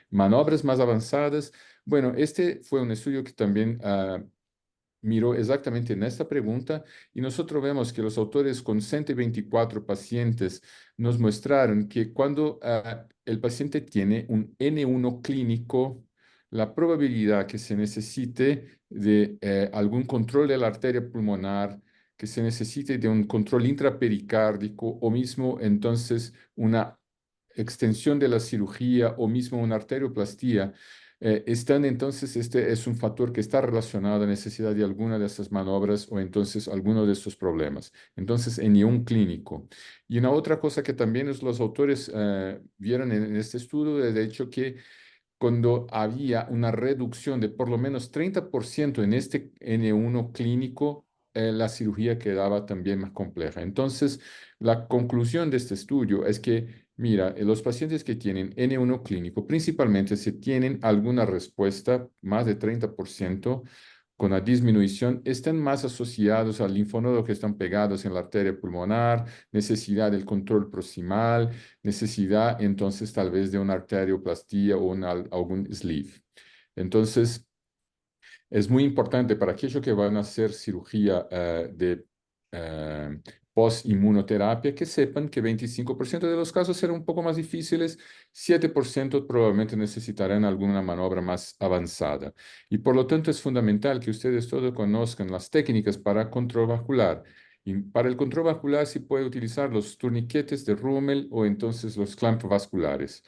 maniobras más avanzadas? Bueno, este fue un estudio que también miró exactamente en esta pregunta y nosotros vemos que los autores con 124 pacientes nos mostraron que cuando el paciente tiene un N1 clínico, la probabilidad que se necesite de algún control de la arteria pulmonar, que se necesite de un control intrapericárdico o mismo entonces una extensión de la cirugía o mismo una arterioplastía, están entonces, este es un factor que está relacionado a la necesidad de alguna de estas maniobras o entonces alguno de estos problemas. Entonces, en un clínico. Y una otra cosa que también los autores vieron en este estudio, de hecho, que cuando había una reducción de por lo menos 30% en este N1 clínico, la cirugía quedaba también más compleja. Entonces, la conclusión de este estudio es que, mira, los pacientes que tienen N1 clínico, principalmente si tienen alguna respuesta, más de 30%, con la disminución, están más asociados al linfonodo que están pegados en la arteria pulmonar, necesidad del control proximal, necesidad entonces tal vez de una arterioplastía o algún sleeve. Entonces, es muy importante para aquellos que van a hacer cirugía de post-inmunoterapia que sepan que 25% de los casos serán un poco más difíciles, 7% probablemente necesitarán alguna maniobra más avanzada. Y por lo tanto es fundamental que ustedes todos conozcan las técnicas para control vascular. Y para el control vascular se puede utilizar los torniquetes de Rummel o entonces los clamp vasculares.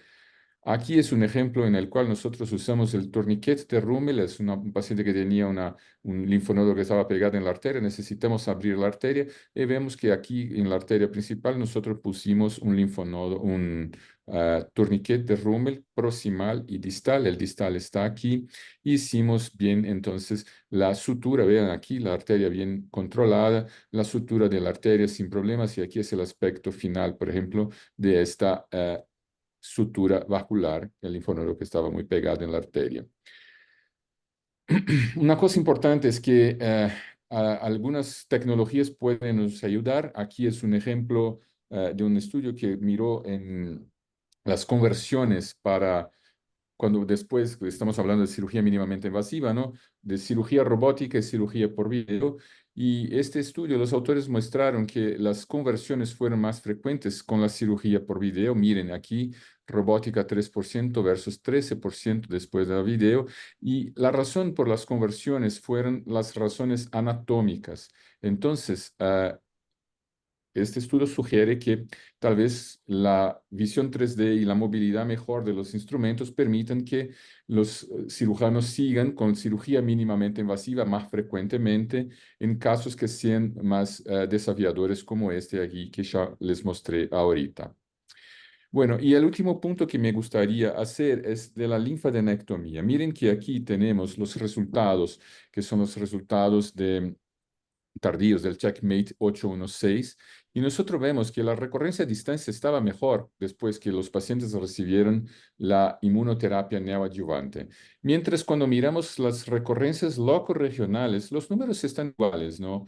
Aquí es un ejemplo en el cual nosotros usamos el torniquete de Rummel, es un paciente que tenía un linfonodo que estaba pegado en la arteria, necesitamos abrir la arteria y vemos que aquí en la arteria principal nosotros pusimos un linfonodo, un torniquete de Rummel proximal y distal, el distal está aquí, hicimos bien entonces la sutura, vean aquí la arteria bien controlada, la sutura de la arteria sin problemas y aquí es el aspecto final, por ejemplo, de esta sutura vascular, el linfonodo que estaba muy pegado en la arteria. Una cosa importante es que algunas tecnologías pueden nos ayudar. Aquí es un ejemplo de un estudio que miró en las conversiones para cuando después estamos hablando de cirugía mínimamente invasiva, ¿no? De cirugía robótica y cirugía por video. Y este estudio, los autores mostraron que las conversiones fueron más frecuentes con la cirugía por video. Miren aquí, robótica 3% versus 13% después de la video. Y la razón por las conversiones fueron las razones anatómicas. Entonces, este estudio sugiere que tal vez la visión 3D y la movilidad mejor de los instrumentos permitan que los cirujanos sigan con cirugía mínimamente invasiva más frecuentemente en casos que sean más desafiadores como este aquí que ya les mostré ahorita. Bueno, y el último punto que me gustaría hacer es de la linfadenectomía. Miren que aquí tenemos los resultados, que son los resultados tardíos del CheckMate 816, y nosotros vemos que la recurrencia a distancia estaba mejor después que los pacientes recibieron la inmunoterapia neoadyuvante. Mientras cuando miramos las recurrencias locorregionales, los números están iguales, ¿no?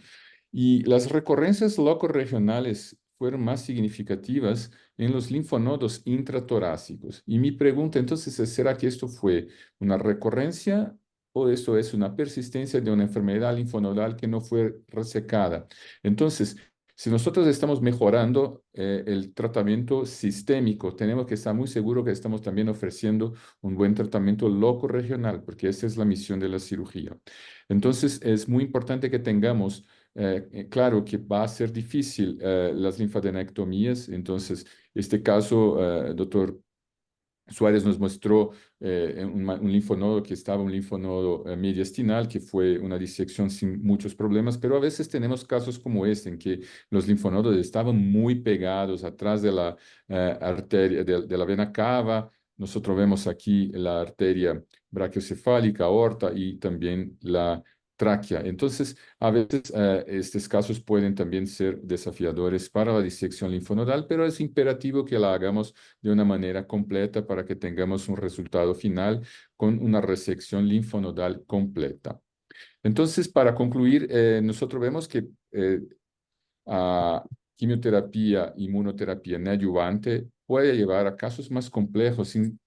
Y las recurrencias locorregionales fueron más significativas en los linfonodos intratorácicos. Y mi pregunta entonces es, ¿será que esto fue una recurrencia o esto es una persistencia de una enfermedad linfonodal que no fue resecada? Entonces, si nosotros estamos mejorando el tratamiento sistémico, tenemos que estar muy seguros que estamos también ofreciendo un buen tratamiento locorregional, porque esa es la misión de la cirugía. Entonces, es muy importante que tengamos claro que va a ser difícil las linfadenectomías. Entonces, este caso, doctor Suárez nos mostró un linfonodo que estaba un linfonodo mediastinal, que fue una disección sin muchos problemas, pero a veces tenemos casos como este, en que los linfonodos estaban muy pegados atrás de la arteria, de la vena cava, nosotros vemos aquí la arteria brachiocefálica, aorta y también la tráquea. Entonces, a veces estos casos pueden también ser desafiadores para la disección linfonodal, pero es imperativo que la hagamos de una manera completa para que tengamos un resultado final con una resección linfonodal completa. Entonces, para concluir, nosotros vemos que a quimioterapia, inmunoterapia neoadyuvante puede llevar a casos más complejos en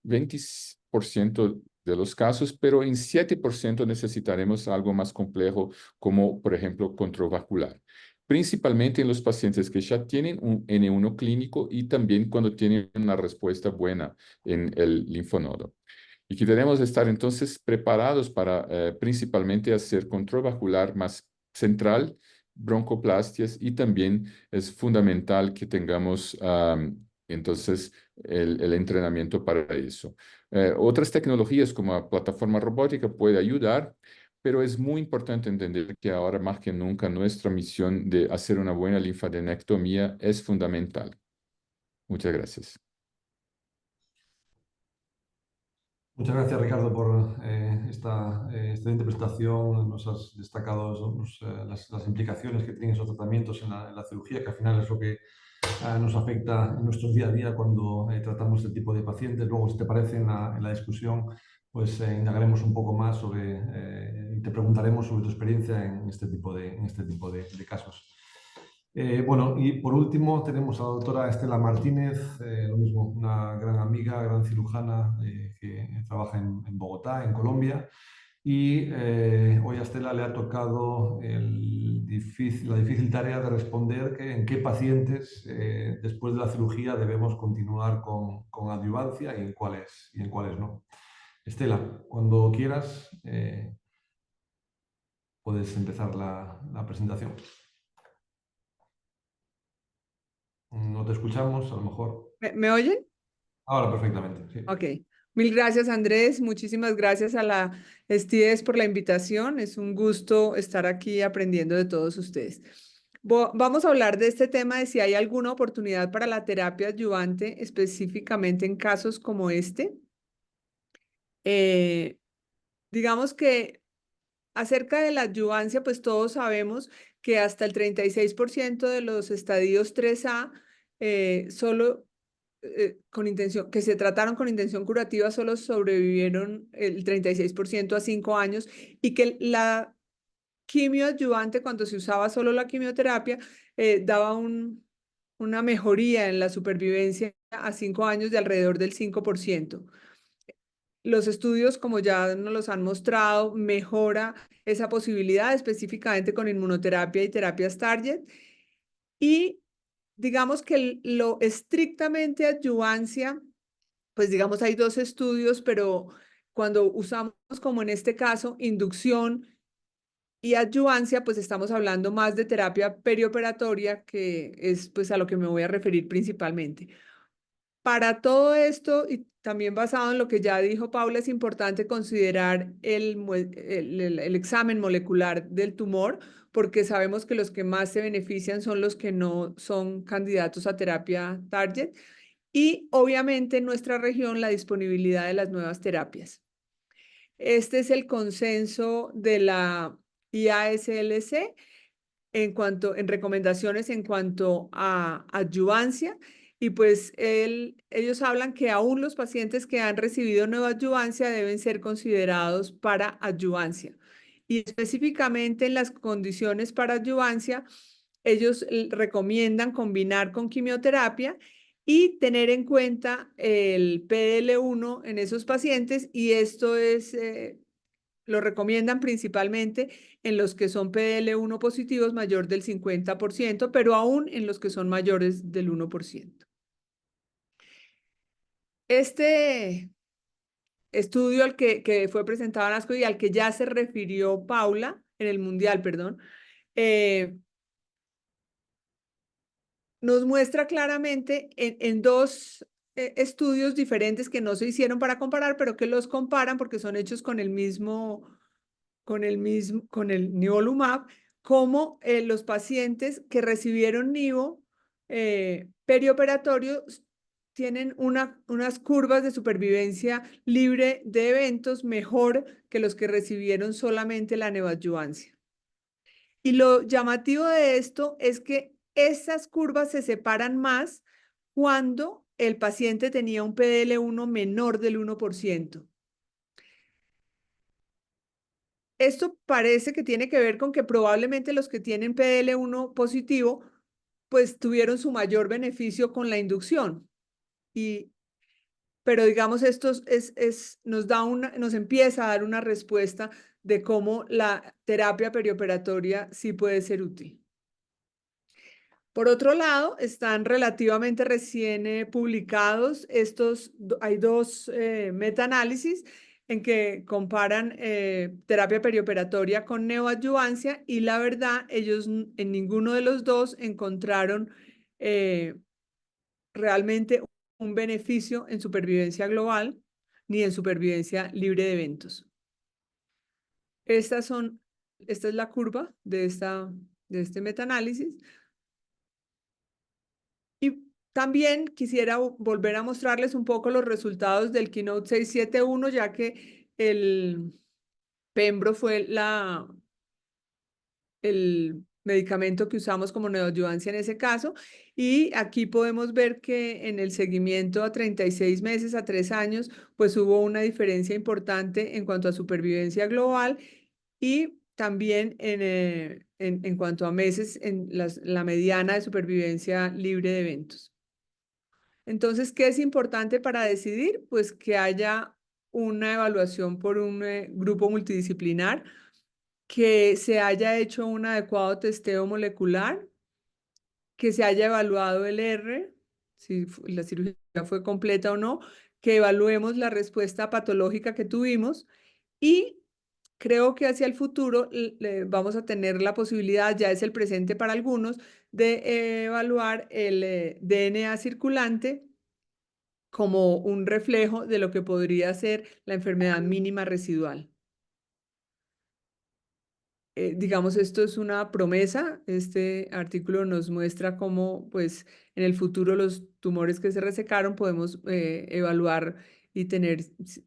20% de los casos, pero en 7% necesitaremos algo más complejo, como por ejemplo controvascular. Principalmente en los pacientes que ya tienen un N1 clínico y también cuando tienen una respuesta buena en el linfonodo. Y que debemos estar entonces preparados para principalmente hacer controvascular más central, broncoplastias, y también es fundamental que tengamos entonces el entrenamiento para eso. Otras tecnologías como la plataforma robótica puede ayudar, pero es muy importante entender que ahora más que nunca nuestra misión de hacer una buena linfadenectomía es fundamental. Muchas gracias. Muchas gracias, Ricardo, por esta excelente presentación. Nos has destacado las implicaciones que tienen esos tratamientos en la cirugía, que al final es lo que nos afecta en nuestro día a día cuando tratamos este tipo de pacientes. Luego, si te parece, en la discusión, pues indagaremos un poco más y te preguntaremos sobre tu experiencia en este tipo de casos. Bueno, y por último tenemos a la doctora Estela Martínez, lo mismo, una gran amiga, gran cirujana que trabaja en Bogotá, en Colombia. Y hoy a Estela le ha tocado la difícil tarea de responder en qué pacientes después de la cirugía debemos continuar con adyuvancia y en cuáles no. Estela, cuando quieras, puedes empezar la presentación. No te escuchamos, a lo mejor. ¿Me oyen? Ahora perfectamente, sí. Ok. Mil gracias, Andrés. Muchísimas gracias a la STS por la invitación. Es un gusto estar aquí aprendiendo de todos ustedes. Vamos a hablar de este tema de si hay alguna oportunidad para la terapia adyuvante, específicamente en casos como este. Digamos que acerca de la adyuvancia, pues todos sabemos que hasta el 36% de los estadios 3A solo que se trataron con intención curativa, solo sobrevivieron el 36% a 5 años, y que la quimio adyuvante, cuando se usaba solo la quimioterapia, daba una mejoría en la supervivencia a 5 años de alrededor del 5%. Los estudios, como ya nos los han mostrado, mejora esa posibilidad específicamente con inmunoterapia y terapias target. Y digamos que lo estrictamente adyuvancia, pues digamos hay dos estudios, pero cuando usamos, como en este caso, inducción y adyuvancia, pues estamos hablando más de terapia perioperatoria, que es pues a lo que me voy a referir principalmente. Para todo esto, y también basado en lo que ya dijo Paula, es importante considerar el examen molecular del tumor, porque sabemos que los que más se benefician son los que no son candidatos a terapia target, y obviamente en nuestra región la disponibilidad de las nuevas terapias. Este es el consenso de la IASLC en recomendaciones en cuanto a adyuvancia. Y pues ellos hablan que aún los pacientes que han recibido neoadyuvancia deben ser considerados para adyuvancia. Y específicamente en las condiciones para adyuvancia, ellos recomiendan combinar con quimioterapia y tener en cuenta el PDL1 en esos pacientes, y esto es lo recomiendan principalmente en los que son PDL1 positivos mayor del 50%, pero aún en los que son mayores del 1%. Este estudio al que fue presentado en ASCO y al que ya se refirió Paula, en el Mundial, perdón, nos muestra claramente en dos estudios diferentes que no se hicieron para comparar, pero que los comparan porque son hechos con el nivolumab, como los pacientes que recibieron nivo perioperatorio tienen unas curvas de supervivencia libre de eventos mejor que los que recibieron solamente la neoadyuvancia. Y lo llamativo de esto es que esas curvas se separan más cuando el paciente tenía un PDL1 menor del 1%. Esto parece que tiene que ver con que probablemente los que tienen PDL1 positivo pues tuvieron su mayor beneficio con la inducción. Pero digamos, esto nos empieza a dar una respuesta de cómo la terapia perioperatoria sí puede ser útil. Por otro lado, están relativamente recién publicados hay dos metaanálisis en que comparan terapia perioperatoria con neoadyuvancia y la verdad, ellos en ninguno de los dos encontraron realmente un beneficio en supervivencia global ni en supervivencia libre de eventos. Esta es la curva de este metaanálisis. Y también quisiera volver a mostrarles un poco los resultados del Keynote 671, ya que el Pembro fue el medicamento que usamos como neoadyuvancia en ese caso. Y aquí podemos ver que en el seguimiento a 36 meses, a 3 años, pues hubo una diferencia importante en cuanto a supervivencia global y también en cuanto a meses en la mediana de supervivencia libre de eventos. Entonces, ¿qué es importante para decidir? Pues que haya una evaluación por un grupo multidisciplinar, que se haya hecho un adecuado testeo molecular, que se haya evaluado el R, si la cirugía fue completa o no, que evaluemos la respuesta patológica que tuvimos y creo que hacia el futuro vamos a tener la posibilidad, ya es el presente para algunos, de evaluar el DNA circulante como un reflejo de lo que podría ser la enfermedad mínima residual. Digamos, esto es una promesa. Este artículo nos muestra cómo, pues, en el futuro los tumores que se resecaron podemos evaluar y tener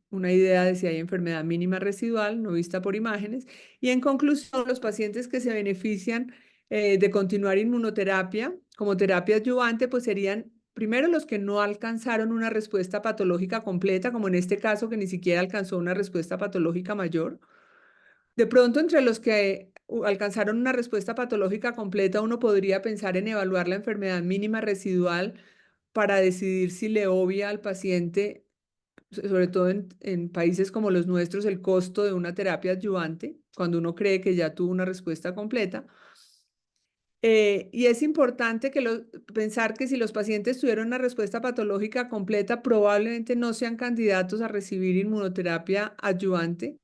una idea de si hay enfermedad mínima residual, no vista por imágenes. Y en conclusión, los pacientes que se benefician de continuar inmunoterapia como terapia adyuvante, pues serían primero los que no alcanzaron una respuesta patológica completa, como en este caso que ni siquiera alcanzó una respuesta patológica mayor. De pronto, entre los que alcanzaron una respuesta patológica completa, uno podría pensar en evaluar la enfermedad mínima residual para decidir si le obvia al paciente, sobre todo en países como los nuestros, el costo de una terapia adyuvante, cuando uno cree que ya tuvo una respuesta completa. Y es importante pensar que si los pacientes tuvieron una respuesta patológica completa, probablemente no sean candidatos a recibir inmunoterapia adyuvante,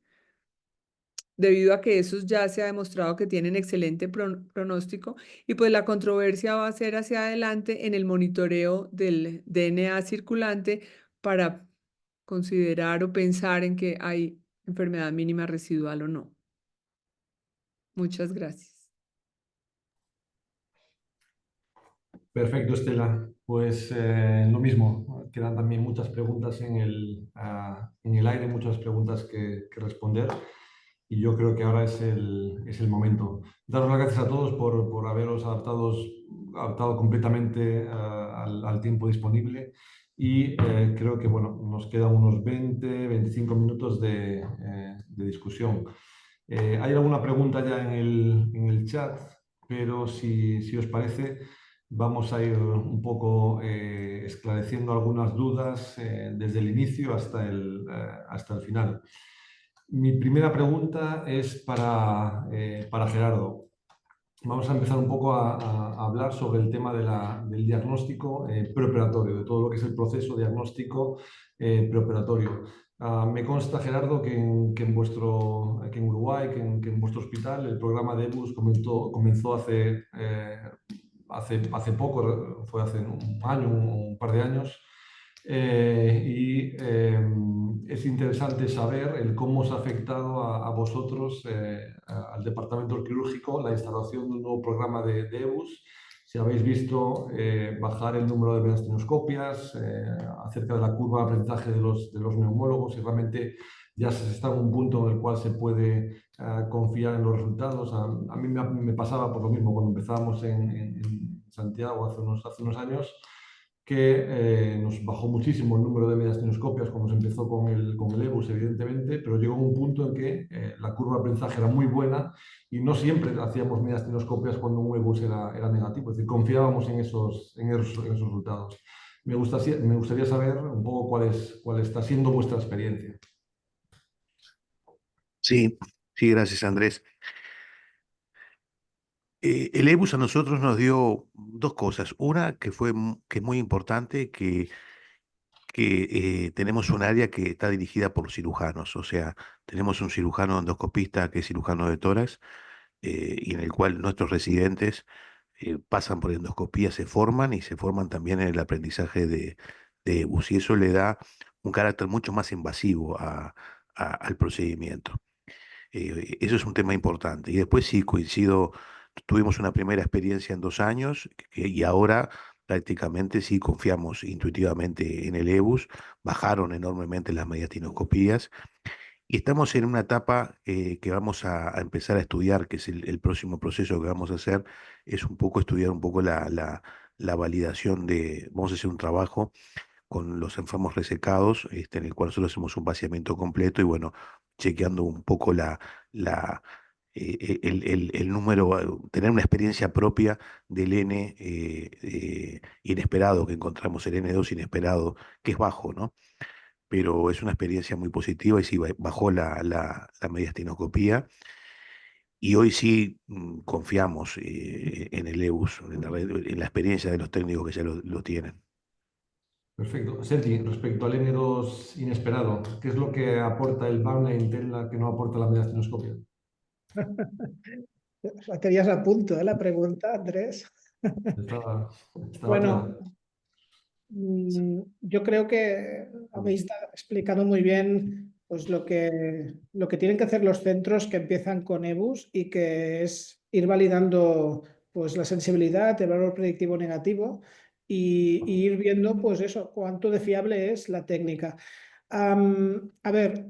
debido a que esos ya se ha demostrado que tienen excelente pronóstico y pues la controversia va a ser hacia adelante en el monitoreo del DNA circulante para considerar o pensar en que hay enfermedad mínima residual o no. Muchas gracias. Perfecto, Estela. Pues lo mismo, quedan también muchas preguntas en el aire, muchas preguntas que responder. Y yo creo que ahora es el momento. Daros las gracias a todos por haberos adaptado completamente al tiempo disponible y creo que bueno, nos quedan unos 20-25 minutos de discusión. Hay alguna pregunta ya en el chat, pero si os parece, vamos a ir un poco esclareciendo algunas dudas desde el inicio hasta el final. Mi primera pregunta es para Gerardo. Vamos a empezar un poco a hablar sobre el tema del diagnóstico preoperatorio, de todo lo que es el proceso diagnóstico preoperatorio. Me consta, Gerardo, que en Uruguay, que en vuestro hospital, el programa de EBUS comenzó hace poco, fue hace un año, un par de años. Es interesante saber cómo os ha afectado a vosotros, al departamento quirúrgico, la instalación de un nuevo programa de EBUS, si habéis visto bajar el número de mediastinoscopias, acerca de la curva de aprendizaje de los neumólogos, y realmente ya se está en un punto en el cual se puede confiar en los resultados. A mí me pasaba por lo mismo cuando empezábamos en Santiago hace unos años, que nos bajó muchísimo el número de mediastinoscopias cuando se empezó con el EBUS, evidentemente, pero llegó un punto en que la curva de aprendizaje era muy buena y no siempre hacíamos mediastinoscopias cuando un EBUS era negativo, es decir, confiábamos en esos resultados. Me gustaría saber un poco cuál está siendo vuestra experiencia. Sí, sí, gracias, Andrés. El EBUS a nosotros nos dio dos cosas. Una que es muy importante, que tenemos un área que está dirigida por cirujanos, o sea, tenemos un cirujano endoscopista que es cirujano de tórax, y en el cual nuestros residentes pasan por endoscopía, se forman y se forman también en el aprendizaje de EBUS, y eso le da un carácter mucho más invasivo al procedimiento. Eso es un tema importante. Y después sí, coincido, tuvimos una primera experiencia en 2 años y ahora prácticamente sí confiamos intuitivamente en el EBUS, bajaron enormemente las mediastinoscopías y estamos en una etapa que vamos a empezar a estudiar, que es el próximo proceso que vamos a hacer, es un poco estudiar un poco la validación vamos a hacer un trabajo con los enfermos resecados, en el cual nosotros hacemos un vaciamiento completo y bueno, chequeando un poco el número, tener una experiencia propia del N inesperado que encontramos, el N2 inesperado, que es bajo, ¿no? Pero es una experiencia muy positiva y sí bajó la mediastinoscopía. Y hoy sí confiamos en el EBUS, en la experiencia de los técnicos que ya lo tienen. Perfecto. Sergi, respecto al N2 inesperado, ¿qué es lo que aporta el Barney Intella que no aporta la mediastinoscopia? La tenías a punto, la pregunta, Andrés. Estaba Bueno, clara. yo creo que habéis explicado muy bien pues, lo que tienen que hacer los centros que empiezan con EBUS y que es ir validando pues, la sensibilidad, el valor predictivo negativo y ir viendo pues, eso, cuánto de fiable es la técnica. A ver,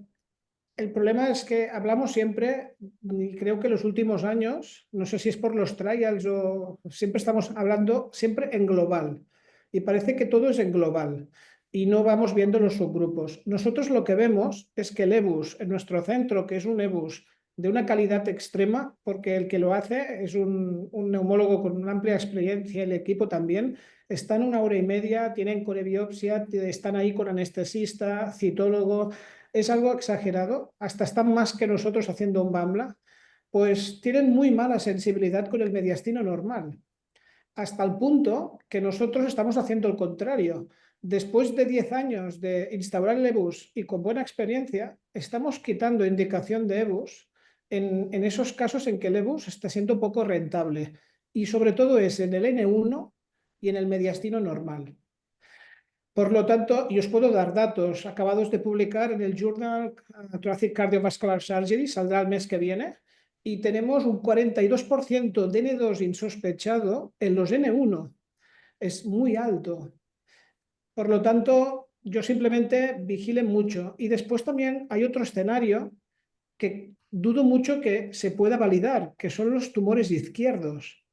el problema es que hablamos siempre, y creo que los últimos años, no sé si es por los trials o siempre estamos hablando siempre en global. Y parece que todo es en global y no vamos viendo los subgrupos. Nosotros lo que vemos es que el EBUS en nuestro centro, que es un EBUS de una calidad extrema, porque el que lo hace es un neumólogo con una amplia experiencia, el equipo también, están 1 hora y media, tienen corebiopsia, están ahí con anestesista, citólogo. Es algo exagerado, hasta están más que nosotros haciendo un BAMBLA, pues tienen muy mala sensibilidad con el mediastino normal, hasta el punto que nosotros estamos haciendo el contrario. Después de 10 años de instaurar el EBUS y con buena experiencia, estamos quitando indicación de EBUS en esos casos en que el EBUS está siendo poco rentable, y sobre todo es en el N1 y en el mediastino normal. Por lo tanto, yo os puedo dar datos acabados de publicar en el Journal Thoracic Cardiovascular Surgery, saldrá el mes que viene, y tenemos un 42% de N2 insospechado en los N1. Es muy alto. Por lo tanto, yo simplemente vigilen mucho. Y después también hay otro escenario que dudo mucho que se pueda validar, que son los tumores izquierdos.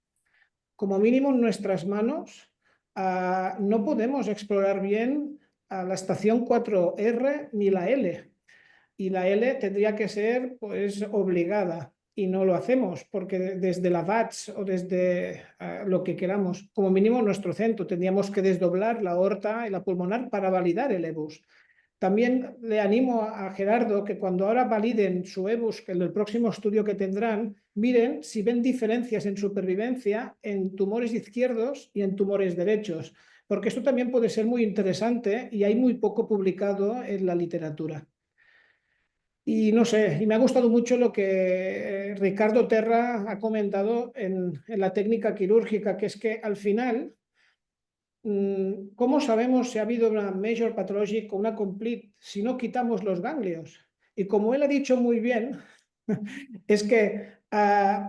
Como mínimo en nuestras manos, no podemos explorar bien a la estación 4R ni la L. Y la L tendría que ser pues, obligada. Y no lo hacemos, porque desde la VATS o desde lo que queramos, como mínimo en nuestro centro, tendríamos que desdoblar la aorta y la pulmonar para validar el EBUS. También le animo a Gerardo que cuando ahora validen su EBUS, que en el próximo estudio que tendrán, miren si ven diferencias en supervivencia en tumores izquierdos y en tumores derechos, porque esto también puede ser muy interesante y hay muy poco publicado en la literatura. Y no sé, y me ha gustado mucho lo que Ricardo Terra ha comentado en la técnica quirúrgica, que es que al final, ¿cómo sabemos si ha habido una major pathology o una complete si no quitamos los ganglios? Y como él ha dicho muy bien, Es que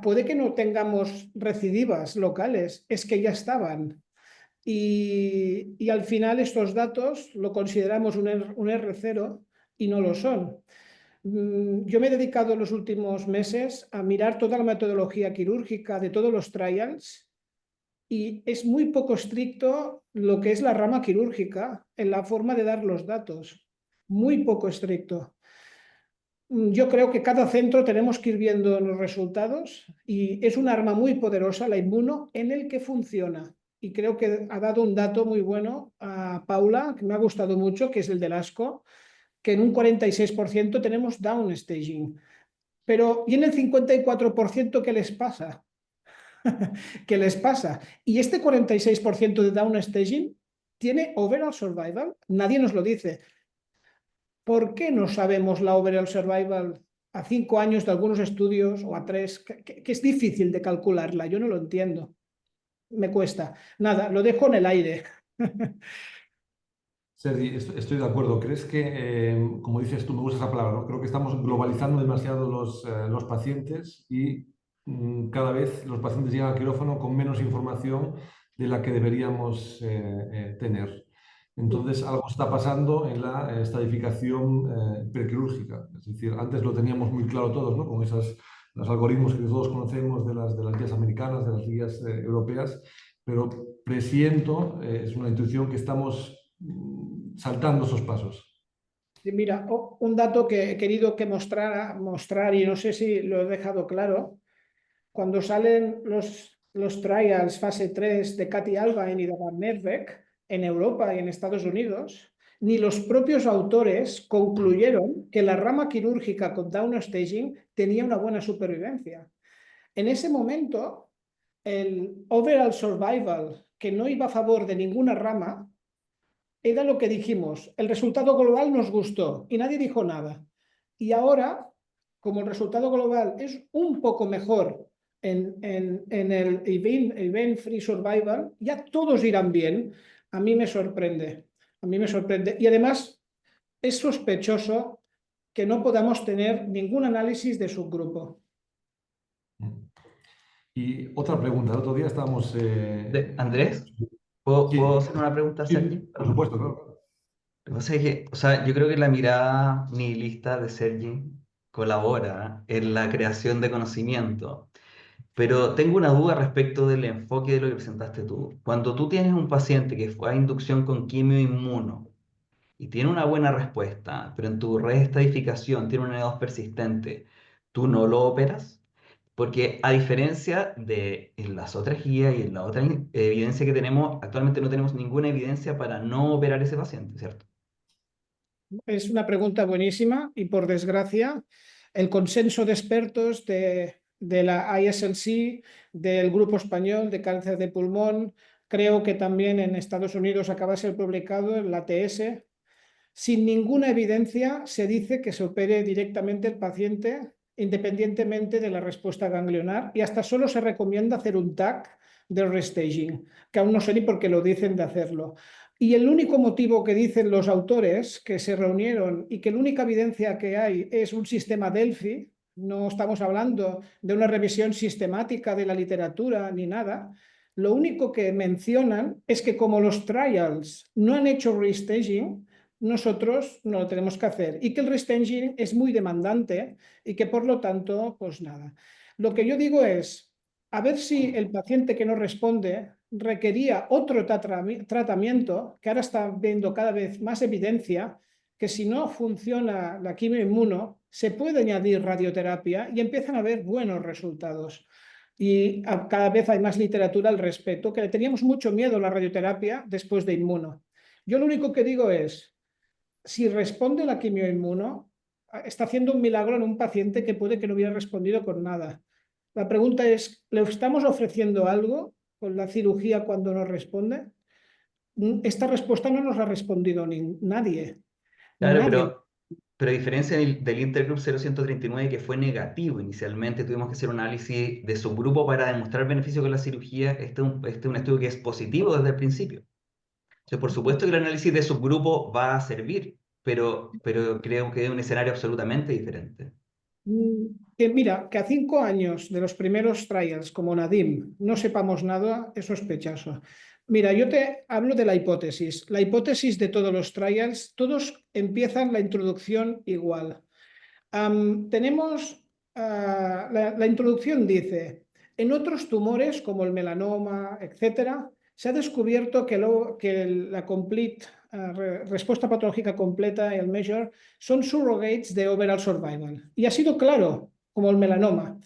puede que no tengamos recidivas locales, es que ya estaban. Y al final estos datos lo consideramos un R0 y no lo son. Yo me he dedicado en los últimos meses a mirar toda la metodología quirúrgica de todos los trials y es muy poco estricto lo que es la rama quirúrgica en la forma de dar los datos. Muy poco estricto. Yo creo que cada centro tenemos que ir viendo los resultados y es un arma muy poderosa, la inmuno, en el que funciona. Y creo que ha dado un dato muy bueno a Paula, que me ha gustado mucho, que es el del ASCO, que en un 46% tenemos down staging. Pero, ¿y en el 54% qué les pasa? ¿Qué les pasa? Y este 46% de down staging tiene overall survival. Nadie nos lo dice. ¿Por qué no sabemos la overall survival a 5 años de algunos estudios o a 3? Que es difícil de calcularla, yo no lo entiendo. Me cuesta. Nada, lo dejo en el aire. Sergi, estoy de acuerdo. ¿Crees que, como dices tú, me gusta esa palabra, ¿no? Creo que estamos globalizando demasiado los pacientes y cada vez los pacientes llegan al quirófano con menos información de la que deberíamos tener. Entonces, algo está pasando en la estadificación prequirúrgica. Es decir, antes lo teníamos muy claro todos, ¿no? Con los algoritmos que todos conocemos de las guías americanas, de las guías europeas, pero presiento, es una intuición que estamos saltando esos pasos. Mira, un dato que he querido que mostrar y no sé si lo he dejado claro, cuando salen los trials fase 3 de Cathy Albain y de Van Merbeck en Europa y en Estados Unidos, ni los propios autores concluyeron que la rama quirúrgica con downstaging tenía una buena supervivencia. En ese momento, el overall survival, que no iba a favor de ninguna rama, era lo que dijimos. El resultado global nos gustó y nadie dijo nada. Y ahora, como el resultado global es un poco mejor en el event free survival, ya todos irán bien. A mí me sorprende. A mí me sorprende. Y además, es sospechoso que no podamos tener ningún análisis de subgrupo. Y otra pregunta. El otro día estábamos... Andrés, Sí, ¿puedo hacer una pregunta a sí, Sergi? por supuesto, claro. Lo que pasa es que, o sea, yo creo que la mirada nihilista de Sergi colabora en la creación de conocimiento, pero tengo una duda respecto del enfoque de lo que presentaste tú. Cuando tú tienes un paciente que fue a inducción con quimioinmuno y tiene una buena respuesta, pero en tu red de estadificación tiene una E2 persistente, ¿tú no lo operas? Porque a diferencia de en las otras guías y en la otra evidencia que tenemos, actualmente no tenemos ninguna evidencia para no operar ese paciente, ¿cierto? Es una pregunta buenísima y por desgracia el consenso de expertos de la ISLC, del Grupo Español de Cáncer de Pulmón, creo que también en Estados Unidos acaba de ser publicado en la TS, sin ninguna evidencia se dice que se opere directamente el paciente independientemente de la respuesta ganglionar y hasta solo se recomienda hacer un TAC de restaging, que aún no sé ni por qué lo dicen de hacerlo. Y el único motivo que dicen los autores que se reunieron y que la única evidencia que hay es un sistema Delphi, no estamos hablando de una revisión sistemática de la literatura ni nada, lo único que mencionan es que como los trials no han hecho restaging, nosotros no lo tenemos que hacer y que el restaging es muy demandante y que por lo tanto, pues nada. Lo que yo digo es, a ver si el paciente que no responde requería otro tratamiento, que ahora está viendo cada vez más evidencia, que si no funciona la quimioinmuno, se puede añadir radioterapia y empiezan a haber buenos resultados. Y cada vez hay más literatura al respecto, que le teníamos mucho miedo a la radioterapia después de inmuno. Yo lo único que digo es, si responde la quimioinmuno, está haciendo un milagro en un paciente que puede que no hubiera respondido con nada. La pregunta es, ¿le estamos ofreciendo algo con la cirugía cuando no responde? Esta respuesta no nos la ha respondido nadie. Claro, Nadie. pero a diferencia del Intergroup 0139, que fue negativo inicialmente, tuvimos que hacer un análisis de subgrupo para demostrar beneficio con la cirugía. Este es un estudio que es positivo desde el principio. Entonces, por supuesto que el análisis de subgrupo va a servir, pero creo que es un escenario absolutamente diferente. Que mira, que a 5 años de los primeros trials como Nadim no sepamos nada es sospechoso. Mira, yo te hablo de la hipótesis. La hipótesis de todos los trials, todos empiezan la introducción igual. La introducción dice, en otros tumores como el melanoma, etcétera, se ha descubierto que la respuesta patológica completa y el measure son surrogates de overall survival. Y ha sido claro, como el melanoma.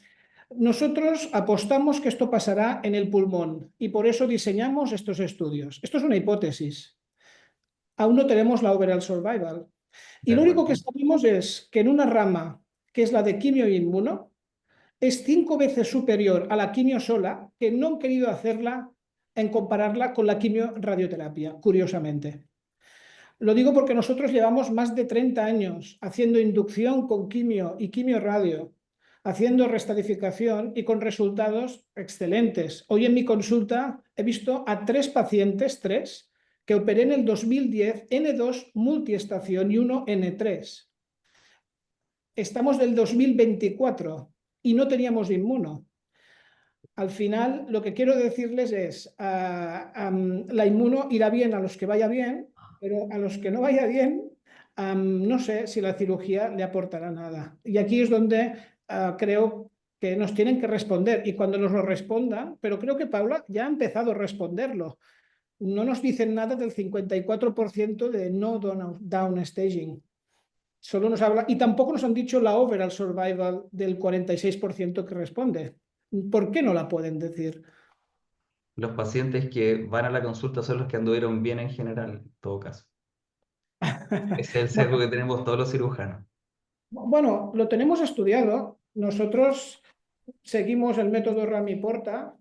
Nosotros apostamos que esto pasará en el pulmón y por eso diseñamos estos estudios. Esto es una hipótesis. Aún no tenemos la overall survival. Y lo único que sabemos es que en una rama, que es la de quimio e inmuno, es 5 veces superior a la quimio sola, que no han querido hacerla en compararla con la quimio-radioterapia, curiosamente. Lo digo porque nosotros llevamos más de 30 años haciendo inducción con quimio y quimio-radio, haciendo restadificación y con resultados excelentes. Hoy en mi consulta he visto a 3 pacientes, 3, que operé en el 2010, N2 multiestación y 1 N3. Estamos del 2024 y no teníamos inmuno. Al final, lo que quiero decirles es, la inmuno irá bien a los que vaya bien, pero a los que no vaya bien, no sé si la cirugía le aportará nada. Y aquí es donde creo que nos tienen que responder. Y cuando nos lo respondan, pero creo que Paula ya ha empezado a responderlo. No nos dicen nada del 54% de no downstaging. Solo nos habla, y tampoco nos han dicho la overall survival del 46% que responde. ¿Por qué no la pueden decir? Los pacientes que van a la consulta son los que anduvieron bien en general, en todo caso. Ese es el sesgo que tenemos todos los cirujanos. Bueno, lo tenemos estudiado. Nosotros seguimos el método Rami-Porta.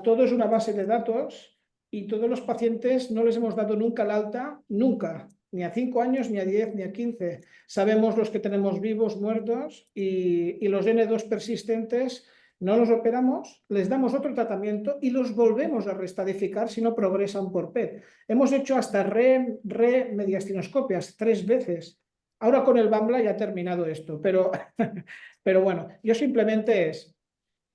Todo es una base de datos y todos los pacientes no les hemos dado nunca el alta, nunca. Ni a 5 años, ni a 10, ni a 15. Sabemos los que tenemos vivos, muertos y los N2 persistentes no los operamos, les damos otro tratamiento y los volvemos a restadificar si no progresan por PET. Hemos hecho hasta remediastinoscopias 3 veces. Ahora con el Bambla ya ha terminado esto, pero bueno, yo simplemente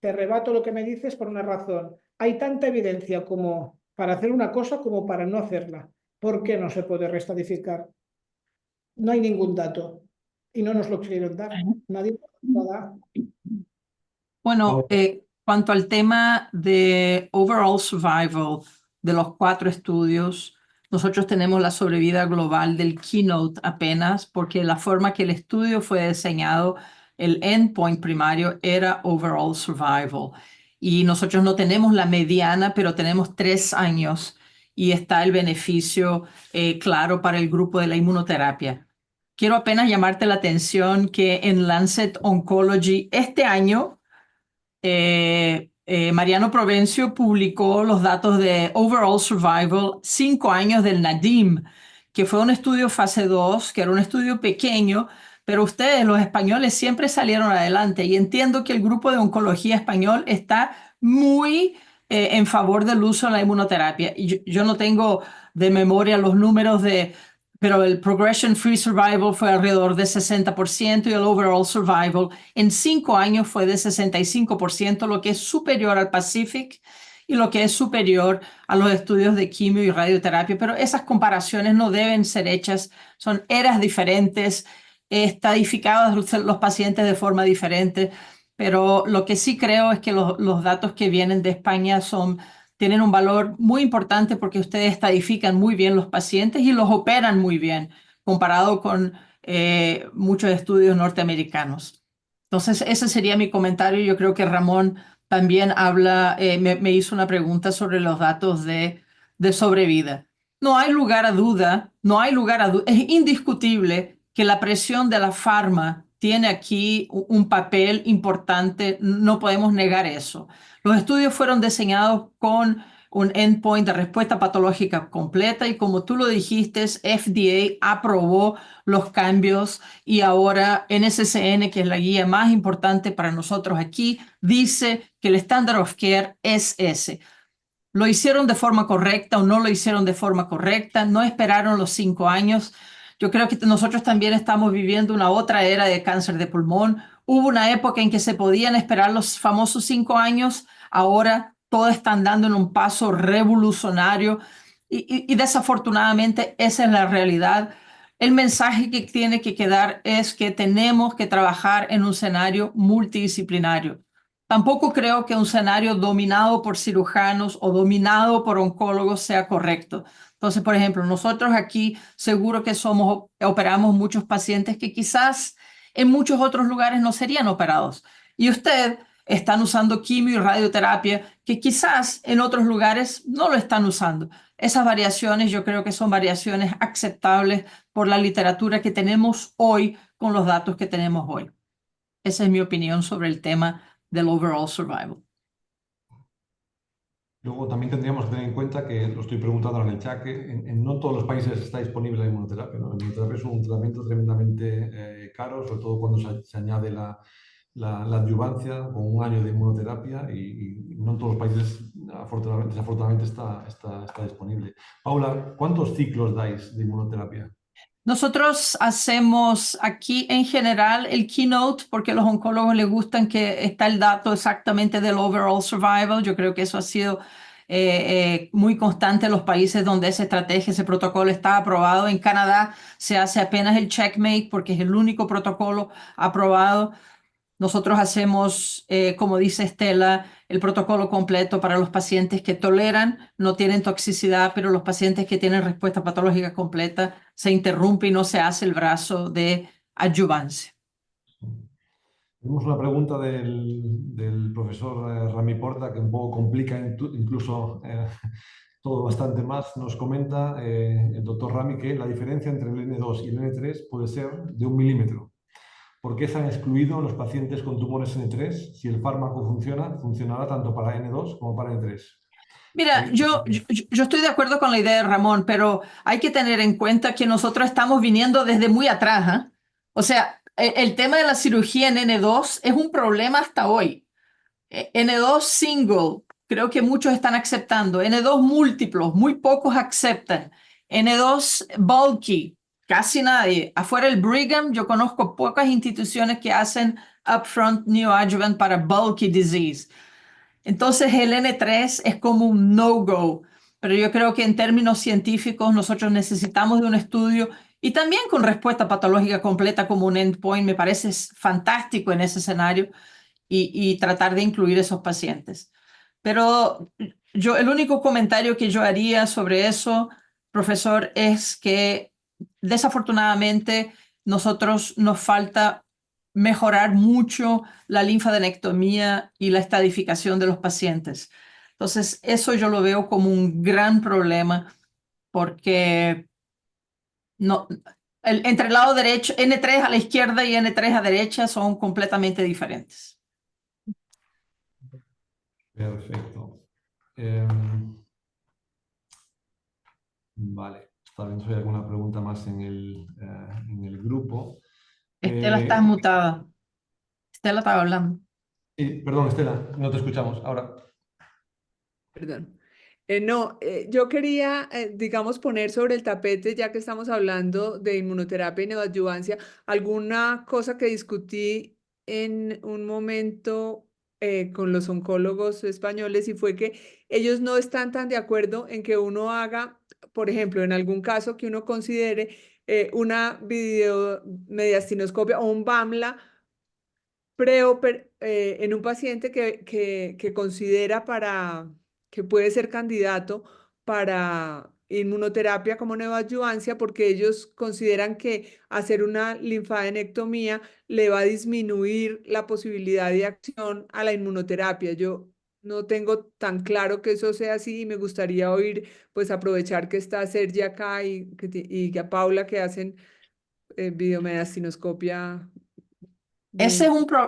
te rebato lo que me dices por una razón. Hay tanta evidencia como para hacer una cosa como para no hacerla. ¿Por qué no se puede restadificar? No hay ningún dato y no nos lo quieren dar. Nadie lo da. Bueno, cuanto al tema de overall survival de los 4 estudios, nosotros tenemos la sobrevida global del Keynote apenas, porque la forma que el estudio fue diseñado, el endpoint primario era overall survival. Y nosotros no tenemos la mediana, pero tenemos 3 años y está el beneficio claro para el grupo de la inmunoterapia. Quiero apenas llamarte la atención que en Lancet Oncology este año, Mariano Provencio publicó los datos de Overall Survival 5 años del Nadim, que fue un estudio fase 2, que era un estudio pequeño, pero ustedes, los españoles, siempre salieron adelante. Y entiendo que el grupo de oncología español está muy en favor del uso de la inmunoterapia. Y yo no tengo de memoria los números pero el progression free survival fue alrededor de 60% y el overall survival en 5 años fue de 65%, lo que es superior al Pacific y lo que es superior a los estudios de quimio y radioterapia. Pero esas comparaciones no deben ser hechas, son eras diferentes, estadificados los pacientes de forma diferente, pero lo que sí creo es que los datos que vienen de España tienen un valor muy importante porque ustedes estadifican muy bien los pacientes y los operan muy bien comparado con muchos estudios norteamericanos. Entonces, ese sería mi comentario. Yo creo que Ramón también me hizo una pregunta sobre los datos de sobrevida. No hay lugar a duda, es indiscutible que la presión de la farma tiene aquí un papel importante, no podemos negar eso. Los estudios fueron diseñados con un endpoint de respuesta patológica completa y como tú lo dijiste, FDA aprobó los cambios y ahora NCCN, que es la guía más importante para nosotros aquí, dice que el standard of care es ese. ¿Lo hicieron de forma correcta o no lo hicieron de forma correcta? ¿No esperaron los 5 años? Yo creo que nosotros también estamos viviendo una otra era de cáncer de pulmón. Hubo una época en que se podían esperar los famosos 5 años, ahora todo está andando en un paso revolucionario y desafortunadamente esa es la realidad. El mensaje que tiene que quedar es que tenemos que trabajar en un escenario multidisciplinario. Tampoco creo que un escenario dominado por cirujanos o dominado por oncólogos sea correcto. Entonces, por ejemplo, nosotros aquí seguro que operamos muchos pacientes que quizás en muchos otros lugares no serían operados. Y usted están usando quimio y radioterapia que quizás en otros lugares no lo están usando. Esas variaciones yo creo que son variaciones aceptables por la literatura que tenemos hoy con los datos que tenemos hoy. Esa es mi opinión sobre el tema del overall survival. Luego también tendríamos que tener en cuenta que, lo estoy preguntando ahora en el chat, que en no todos los países está disponible la inmunoterapia, ¿no? La inmunoterapia es un tratamiento tremendamente caro, sobre todo cuando se añade la adyuvancia con un año de inmunoterapia y no en todos los países, desafortunadamente, está disponible. Paula, ¿cuántos ciclos dais de inmunoterapia? Nosotros hacemos aquí en general el keynote porque a los oncólogos les gustan que está el dato exactamente del overall survival. Yo creo que eso ha sido muy constante en los países donde esa estrategia, ese protocolo está aprobado. En Canadá se hace apenas el checkmate porque es el único protocolo aprobado. Nosotros hacemos, como dice Estela, el protocolo completo para los pacientes que toleran, no tienen toxicidad, pero los pacientes que tienen respuesta patológica completa se interrumpe y no se hace el brazo de adyuvancia. Tenemos una pregunta del profesor Rami Porta que un poco complica incluso todo bastante más. Nos comenta el doctor Rami que la diferencia entre el N2 y el N3 puede ser de 1 milímetro. ¿Por qué se han excluido los pacientes con tumores N3? Si el fármaco funciona, funcionará tanto para N2 como para N3. Mira, yo estoy de acuerdo con la idea de Ramón, pero hay que tener en cuenta que nosotros estamos viniendo desde muy atrás, ¿eh? O sea, el tema de la cirugía en N2 es un problema hasta hoy. N2 single, creo que muchos están aceptando. N2 múltiplos, muy pocos aceptan. N2 bulky, casi nadie. Afuera el Brigham, yo conozco pocas instituciones que hacen upfront neoadjuvant para bulky disease. Entonces el N3 es como un no-go, pero yo creo que en términos científicos nosotros necesitamos de un estudio y también con respuesta patológica completa como un endpoint, me parece fantástico en ese escenario y tratar de incluir esos pacientes. Pero el único comentario que yo haría sobre eso, profesor, es que desafortunadamente nosotros nos falta mejorar mucho la linfadenectomía y la estadificación de los pacientes. Entonces, eso yo lo veo como un gran problema porque no, entre el lado derecho, N3 a la izquierda y N3 a derecha son completamente diferentes. Perfecto. Vale, está viendo si hay alguna pregunta más en el grupo. Estela, estás mutada. Estela estaba hablando. Perdón, Estela, no te escuchamos ahora. Perdón. Yo quería, digamos, poner sobre el tapete, ya que estamos hablando de inmunoterapia y neoadyuvancia, alguna cosa que discutí en un momento con los oncólogos españoles y fue que ellos no están tan de acuerdo en que uno haga, por ejemplo, en algún caso que uno considere una videomediastinoscopia o un BAMLA en un paciente que considera que puede ser candidato para inmunoterapia como neoadyuvancia porque ellos consideran que hacer una linfadenectomía le va a disminuir la posibilidad de acción a la inmunoterapia. Yo no tengo tan claro que eso sea así y me gustaría oír, pues aprovechar que está Sergi acá y a Paula que hacen videomediastinoscopia.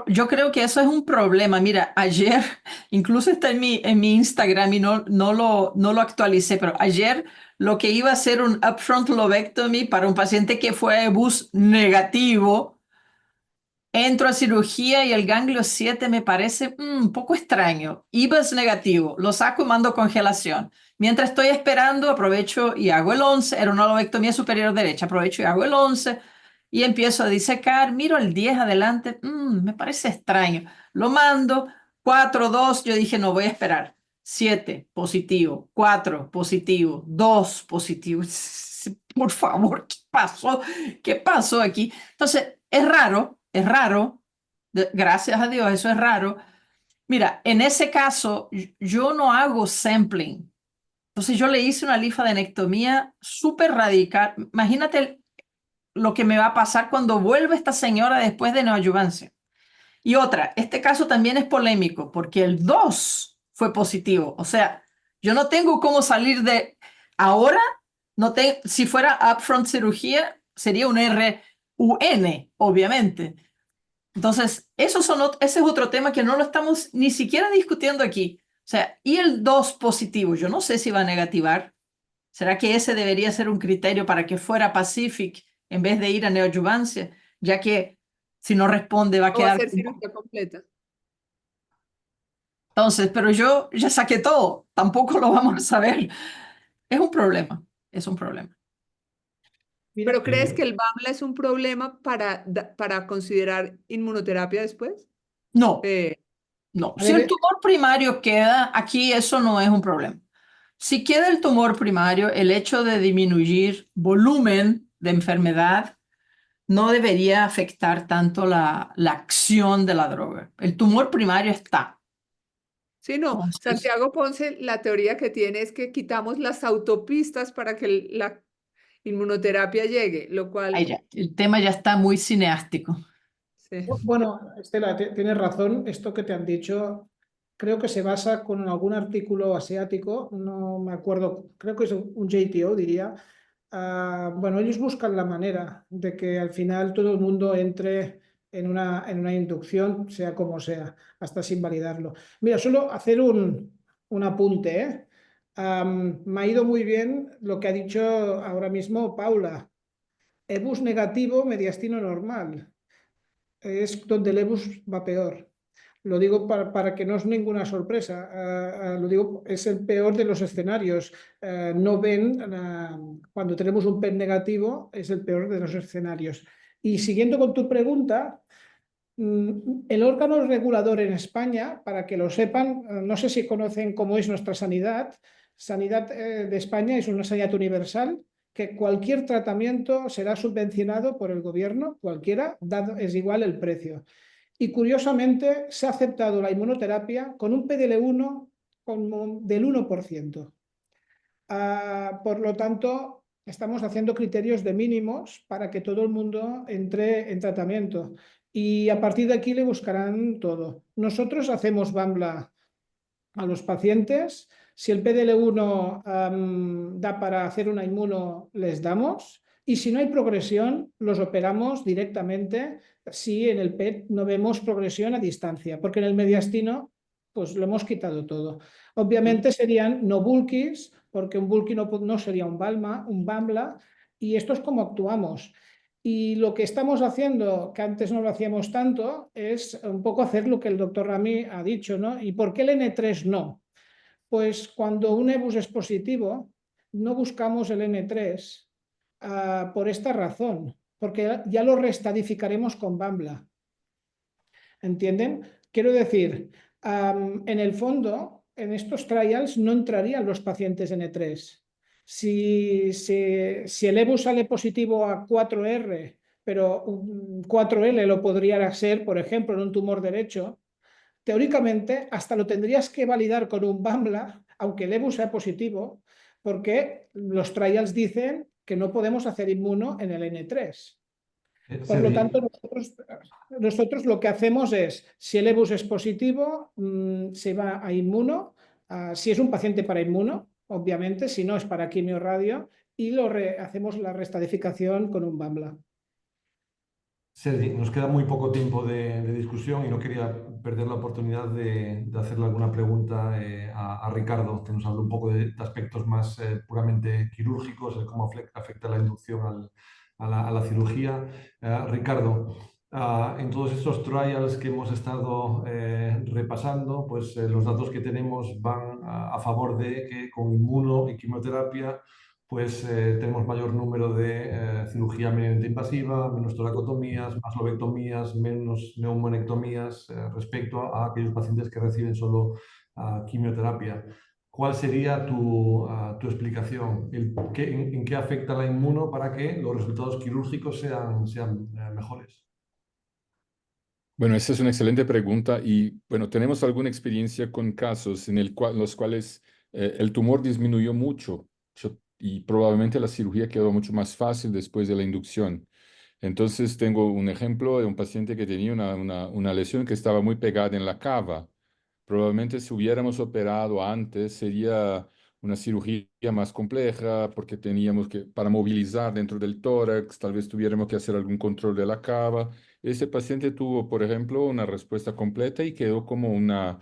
Yo creo que eso es un problema. Mira, ayer, incluso está en mi Instagram y no lo actualicé, pero ayer lo que iba a ser un upfront lobectomy para un paciente que fue EBUS negativo, Entro a cirugía y el ganglio 7 me parece un poco extraño. IVA es negativo, lo saco y mando congelación. Mientras estoy esperando, aprovecho y hago el 11, era una lobectomía superior derecha, aprovecho y hago el 11 y empiezo a disecar, miro el 10 adelante, me parece extraño. Lo mando, 4, 2, yo dije no voy a esperar. 7, positivo, 4, positivo, 2, positivo. Por favor, ¿qué pasó? ¿Qué pasó aquí? Entonces, es raro, gracias a Dios, eso es raro. Mira, en ese caso, yo no hago sampling. Entonces, yo le hice una linfadenectomía súper radical. Imagínate lo que me va a pasar cuando vuelva esta señora después de neoadyuvancia. Y otra, este caso también es polémico porque el 2 fue positivo. O sea, yo no tengo cómo salir de... Ahora, si fuera upfront cirugía, sería un RUN, obviamente. Entonces, ese es otro tema que no lo estamos ni siquiera discutiendo aquí. O sea, y el 2 positivo, yo no sé si va a negativar. ¿Será que ese debería ser un criterio para que fuera Pacific en vez de ir a neoadyuvancia? Ya que si no responde va a O va a quedar... ser cirugía completa. Entonces, pero yo ya saqué todo, tampoco lo vamos a saber. Es un problema, es un problema. Mira, ¿Pero crees que el BAMLA es un problema para considerar inmunoterapia después? No, Eh, no. a Si el ver, tumor primario queda, aquí eso no es un problema. Si queda el tumor primario, el hecho de disminuir volumen de enfermedad no debería afectar tanto la acción de la droga. El tumor primario está. sí, no. Entonces, Santiago Ponce, la teoría que tiene es que quitamos las autopistas para que la inmunoterapia llegue, lo ahí cual, ya, el tema ya está muy cineástico. sí. bueno, Estela, tienes razón. Esto que te han dicho, creo que se basa con algún artículo asiático, no me acuerdo, creo que es un JTO, diría. Bueno, ellos buscan la manera de que al final todo el mundo entre en una inducción, sea como sea, hasta sin validarlo. Mira, solo hacer un apunte, ¿eh? Me ha ido muy bien lo que ha dicho ahora mismo Paula. EBUS negativo, mediastino normal. Es donde el EBUS va peor. Lo digo para que no es ninguna sorpresa. Lo digo, es el peor de los escenarios. No ven, cuando tenemos un PET negativo, es el peor de los escenarios. Y siguiendo con tu pregunta, el órgano regulador en España, para que lo sepan, no sé si conocen cómo es nuestra sanidad. Sanidad de España es una sanidad universal, que cualquier tratamiento será subvencionado por el gobierno, cualquiera, es igual el precio. Y curiosamente se ha aceptado la inmunoterapia con un PDL1 del 1%. Por lo tanto, estamos haciendo criterios de mínimos para que todo el mundo entre en tratamiento. Y a partir de aquí le buscarán todo. Nosotros hacemos BAMBLA a los pacientes. Si el PDL1 da para hacer una inmuno, les damos. Y si no hay progresión, los operamos directamente si en el PET no vemos progresión a distancia, porque en el mediastino pues lo hemos quitado todo. Obviamente serían no bulkis, porque un bulky no sería un BAMBLA, y esto es como actuamos. Y lo que estamos haciendo, que antes no lo hacíamos tanto, es un poco hacer lo que el doctor Rami ha dicho, ¿no? ¿Y por qué el N3 no? Pues cuando un EBUS es positivo, no buscamos el N3 por esta razón, porque ya lo restadificaremos con BAMBLA. ¿Entienden? Quiero decir, en el fondo, en estos trials no entrarían los pacientes N3. Si el EBUS sale positivo a 4R, pero un 4L lo podría ser, por ejemplo, en un tumor derecho, teóricamente hasta lo tendrías que validar con un BAMBLA, aunque el EBUS sea positivo, porque los trials dicen que no podemos hacer inmuno en el N3. Por lo tanto, nosotros lo que hacemos es, si el EBUS es positivo, se va a inmuno, si es un paciente para inmuno, obviamente, si no es para quimio-radio, y hacemos la restadificación con un BAMBLA. Sergi, nos queda muy poco tiempo de discusión y no quería perder la oportunidad de hacerle alguna pregunta a Ricardo, que nos habló un poco de aspectos más puramente quirúrgicos, de cómo afecta la inducción a la cirugía. Ricardo, En todos estos trials que hemos estado repasando, pues los datos que tenemos van a favor de que con inmuno y quimioterapia pues tenemos mayor número de cirugía minimamente invasiva, menos toracotomías, más lobectomías, menos neumonectomías respecto a aquellos pacientes que reciben solo quimioterapia. ¿Cuál sería tu explicación? ¿En qué afecta la inmuno para que los resultados quirúrgicos sean mejores? Bueno, esa es una excelente pregunta y bueno, tenemos alguna experiencia con casos en los cuales el tumor disminuyó mucho y probablemente la cirugía quedó mucho más fácil después de la inducción. Entonces tengo un ejemplo de un paciente que tenía una lesión que estaba muy pegada en la cava. Probablemente si hubiéramos operado antes sería una cirugía más compleja porque teníamos que, para movilizar dentro del tórax, tal vez tuviéramos que hacer algún control de la cava. Ese paciente tuvo, por ejemplo, una respuesta completa y quedó como una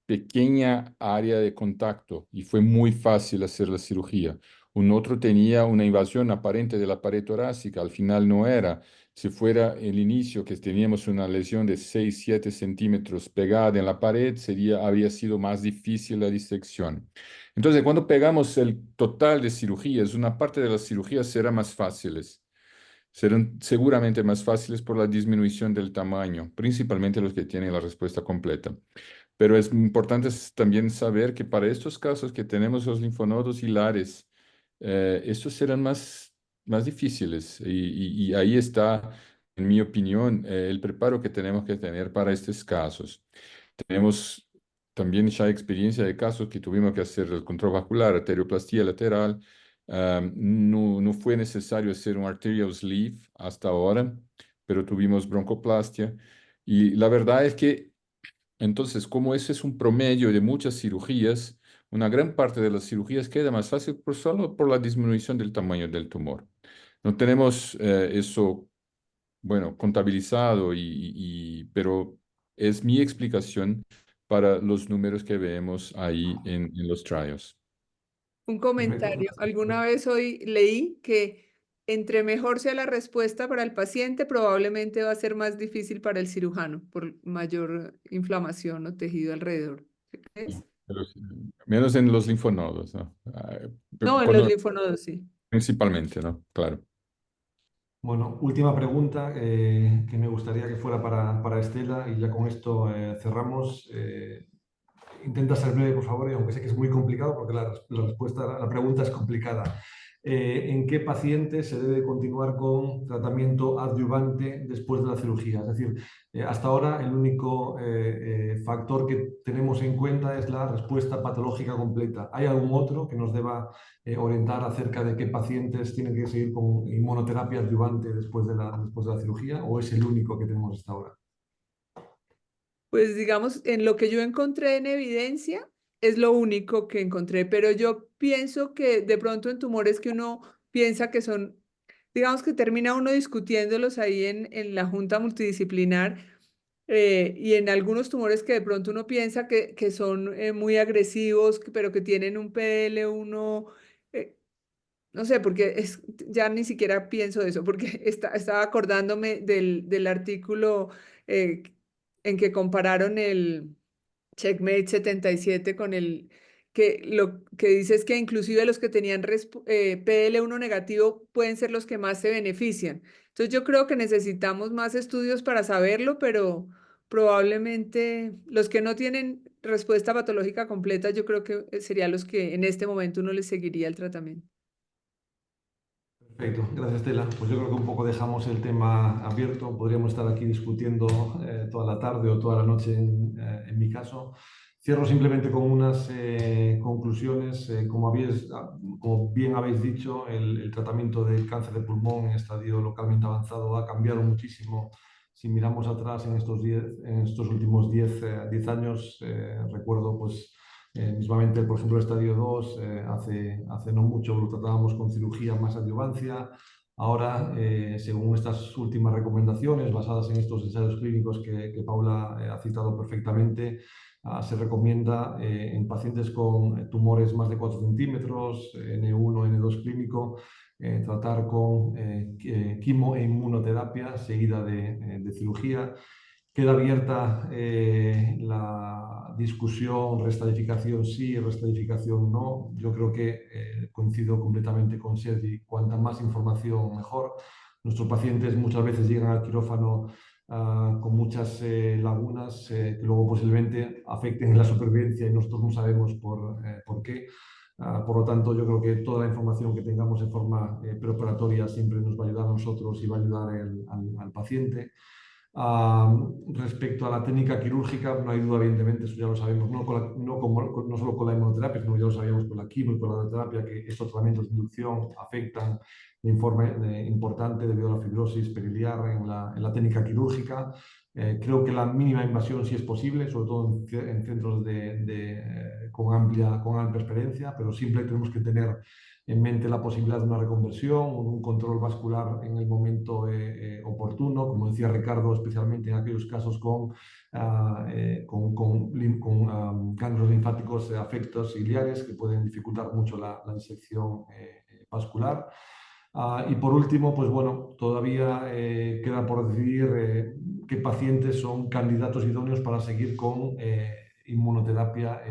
pequeña área de contacto y fue muy fácil hacer la cirugía. Un otro tenía una invasión aparente de la pared torácica, al final no era. Si fuera el inicio, que teníamos una lesión de 6-7 centímetros pegada en la pared, habría sido más difícil la disección. Entonces, cuando pegamos el total de cirugías, una parte de las cirugías será más fáciles. Serán seguramente más fáciles por la disminución del tamaño, principalmente los que tienen la respuesta completa. Pero es importante también saber que para estos casos que tenemos los linfonodos hilares, estos serán más difíciles y ahí está, en mi opinión, el preparo que tenemos que tener para estos casos. Tenemos también ya experiencia de casos que tuvimos que hacer el control vascular, arterioplastía lateral. No fue necesario hacer un arterial sleeve hasta ahora, pero tuvimos broncoplastia. Y la verdad es que entonces, como ese es un promedio de muchas cirugías, una gran parte de las cirugías queda más fácil solo por la disminución del tamaño del tumor. No tenemos eso, bueno, contabilizado, pero es mi explicación para los números que vemos ahí en los trials. Un Perfecto. comentario. Alguna vez hoy leí que entre mejor sea la respuesta para el paciente, probablemente va a ser más difícil para el cirujano por mayor inflamación o tejido alrededor. ¿Qué crees? Menos en los linfonodos, ¿no? No, en los linfonodos, sí. Principalmente, ¿no? Claro. Bueno, última pregunta que me gustaría que fuera para Estela y ya con esto cerramos. Intenta ser breve, por favor, y aunque sé que es muy complicado porque la pregunta es complicada. ¿En qué pacientes se debe continuar con tratamiento adyuvante después de la cirugía? Es decir, hasta ahora el único factor que tenemos en cuenta es la respuesta patológica completa. ¿Hay algún otro que nos deba orientar acerca de qué pacientes tienen que seguir con inmunoterapia adyuvante después de la cirugía, o es el único que tenemos hasta ahora? Pues digamos, en lo que yo encontré en evidencia, es lo único que encontré, pero yo pienso que de pronto en tumores que uno piensa que son, digamos que termina uno discutiéndolos ahí en la junta multidisciplinar, y en algunos tumores que de pronto uno piensa que son muy agresivos, pero que tienen un PDL1, no sé, porque ya ni siquiera pienso eso, porque estaba acordándome del artículo eh, en que compararon el Checkmate 77 con el que lo que dice es que inclusive los que tenían PL1 negativo pueden ser los que más se benefician. Entonces yo creo que necesitamos más estudios para saberlo, pero probablemente los que no tienen respuesta patológica completa, yo creo que serían los que en este momento uno les seguiría el tratamiento. Perfecto, gracias Estela. Pues yo creo que un poco dejamos el tema abierto. Podríamos estar aquí discutiendo toda la tarde o toda la noche en mi caso. Cierro simplemente con unas conclusiones. Como bien habéis dicho, el tratamiento del cáncer de pulmón en estadio localmente avanzado ha cambiado muchísimo. Si miramos atrás en estos últimos 10 años, recuerdo pues mismamente, por ejemplo, el estadio 2, hace no mucho lo tratábamos con cirugía más adyuvancia. Ahora, según estas últimas recomendaciones basadas en estos ensayos clínicos que Paula ha citado perfectamente, se recomienda en pacientes con tumores más de 4 centímetros, N1, N2 clínico, tratar con quimo e inmunoterapia seguida de cirugía. Queda abierta la discusión, restadificación sí, restadificación no. Yo creo que coincido completamente con Sergi, cuanta más información mejor. Nuestros pacientes muchas veces llegan al quirófano con muchas lagunas que luego posiblemente afecten la supervivencia y nosotros no sabemos por qué. Por lo tanto, yo creo que toda la información que tengamos en forma preoperatoria siempre nos va a ayudar a nosotros y va a ayudar al paciente. Respecto a la técnica quirúrgica, no hay duda, evidentemente, eso ya lo sabemos, no solo con la inmunoterapia, sino ya lo sabíamos con la quimio y con la radioterapia, que estos tratamientos de inducción afectan de forma importante debido a la fibrosis periliar en la técnica quirúrgica. Creo que la mínima invasión sí es posible, sobre todo en centros con amplia experiencia, pero siempre tenemos que tener en mente la posibilidad de una reconversión, un control vascular en el momento oportuno, como decía Ricardo, especialmente en aquellos casos con ganglios linfáticos afectos ciliares que pueden dificultar mucho la disección vascular. Y por último, pues bueno, todavía queda por decidir qué pacientes son candidatos idóneos para seguir con inmunoterapia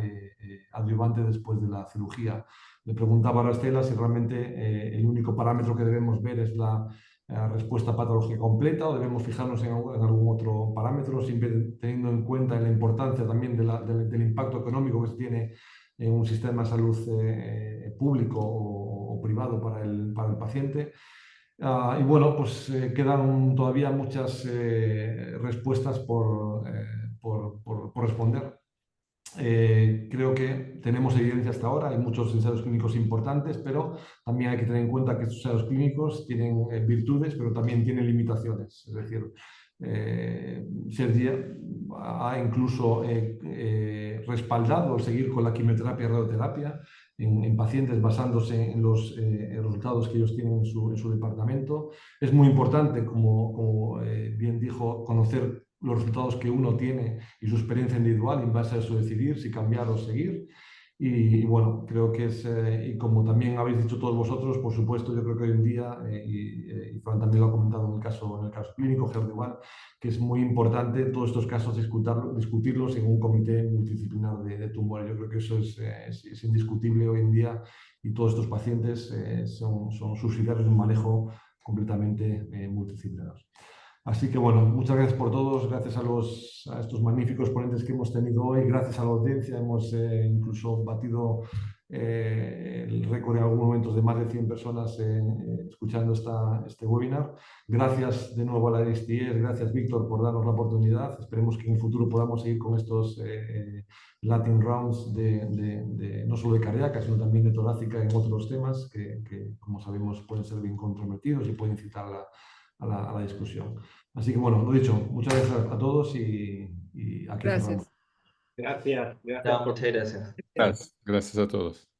adyuvante después de la cirugía. Le preguntaba a Estela si realmente el único parámetro que debemos ver es la respuesta patológica completa o debemos fijarnos en algún otro parámetro, siempre teniendo en cuenta la importancia también del impacto económico que se tiene en un sistema de salud público o privado para el paciente. Y bueno, pues quedan todavía muchas respuestas por responder. Creo que tenemos evidencia hasta ahora, hay muchos ensayos clínicos importantes, pero también hay que tener en cuenta que estos ensayos clínicos tienen virtudes, pero también tienen limitaciones. Es decir, Sergi ha incluso respaldado el seguir con la quimioterapia y radioterapia en pacientes basándose en los resultados que ellos tienen en su departamento. Es muy importante, como bien dijo, conocer los resultados que uno tiene y su experiencia individual, y en base a eso decidir si cambiar o seguir. Y bueno, creo que es, y como también habéis dicho todos vosotros, por supuesto, yo creo que hoy en día, y Fran también lo ha comentado en el caso clínico, Gerard igual, que es muy importante todos estos casos discutirlos en un comité multidisciplinar de tumores. Yo creo que eso es indiscutible hoy en día, y todos estos pacientes son subsidiarios de un manejo completamente multidisciplinar. Así que bueno, muchas gracias por todos, gracias a estos magníficos ponentes que hemos tenido hoy, gracias a la audiencia, hemos incluso batido el récord en algunos momentos de más de 100 personas escuchando este webinar. Gracias de nuevo a la STS, gracias Víctor por darnos la oportunidad, esperemos que en el futuro podamos seguir con estos Latin Rounds no solo de cardíaca, sino también de torácica en otros temas que como sabemos pueden ser bien comprometidos y pueden incitar a la discusión. Así que bueno, lo dicho, muchas gracias a todos y aquí Gracias. Gracias. Muchas gracias. Gracias a todos.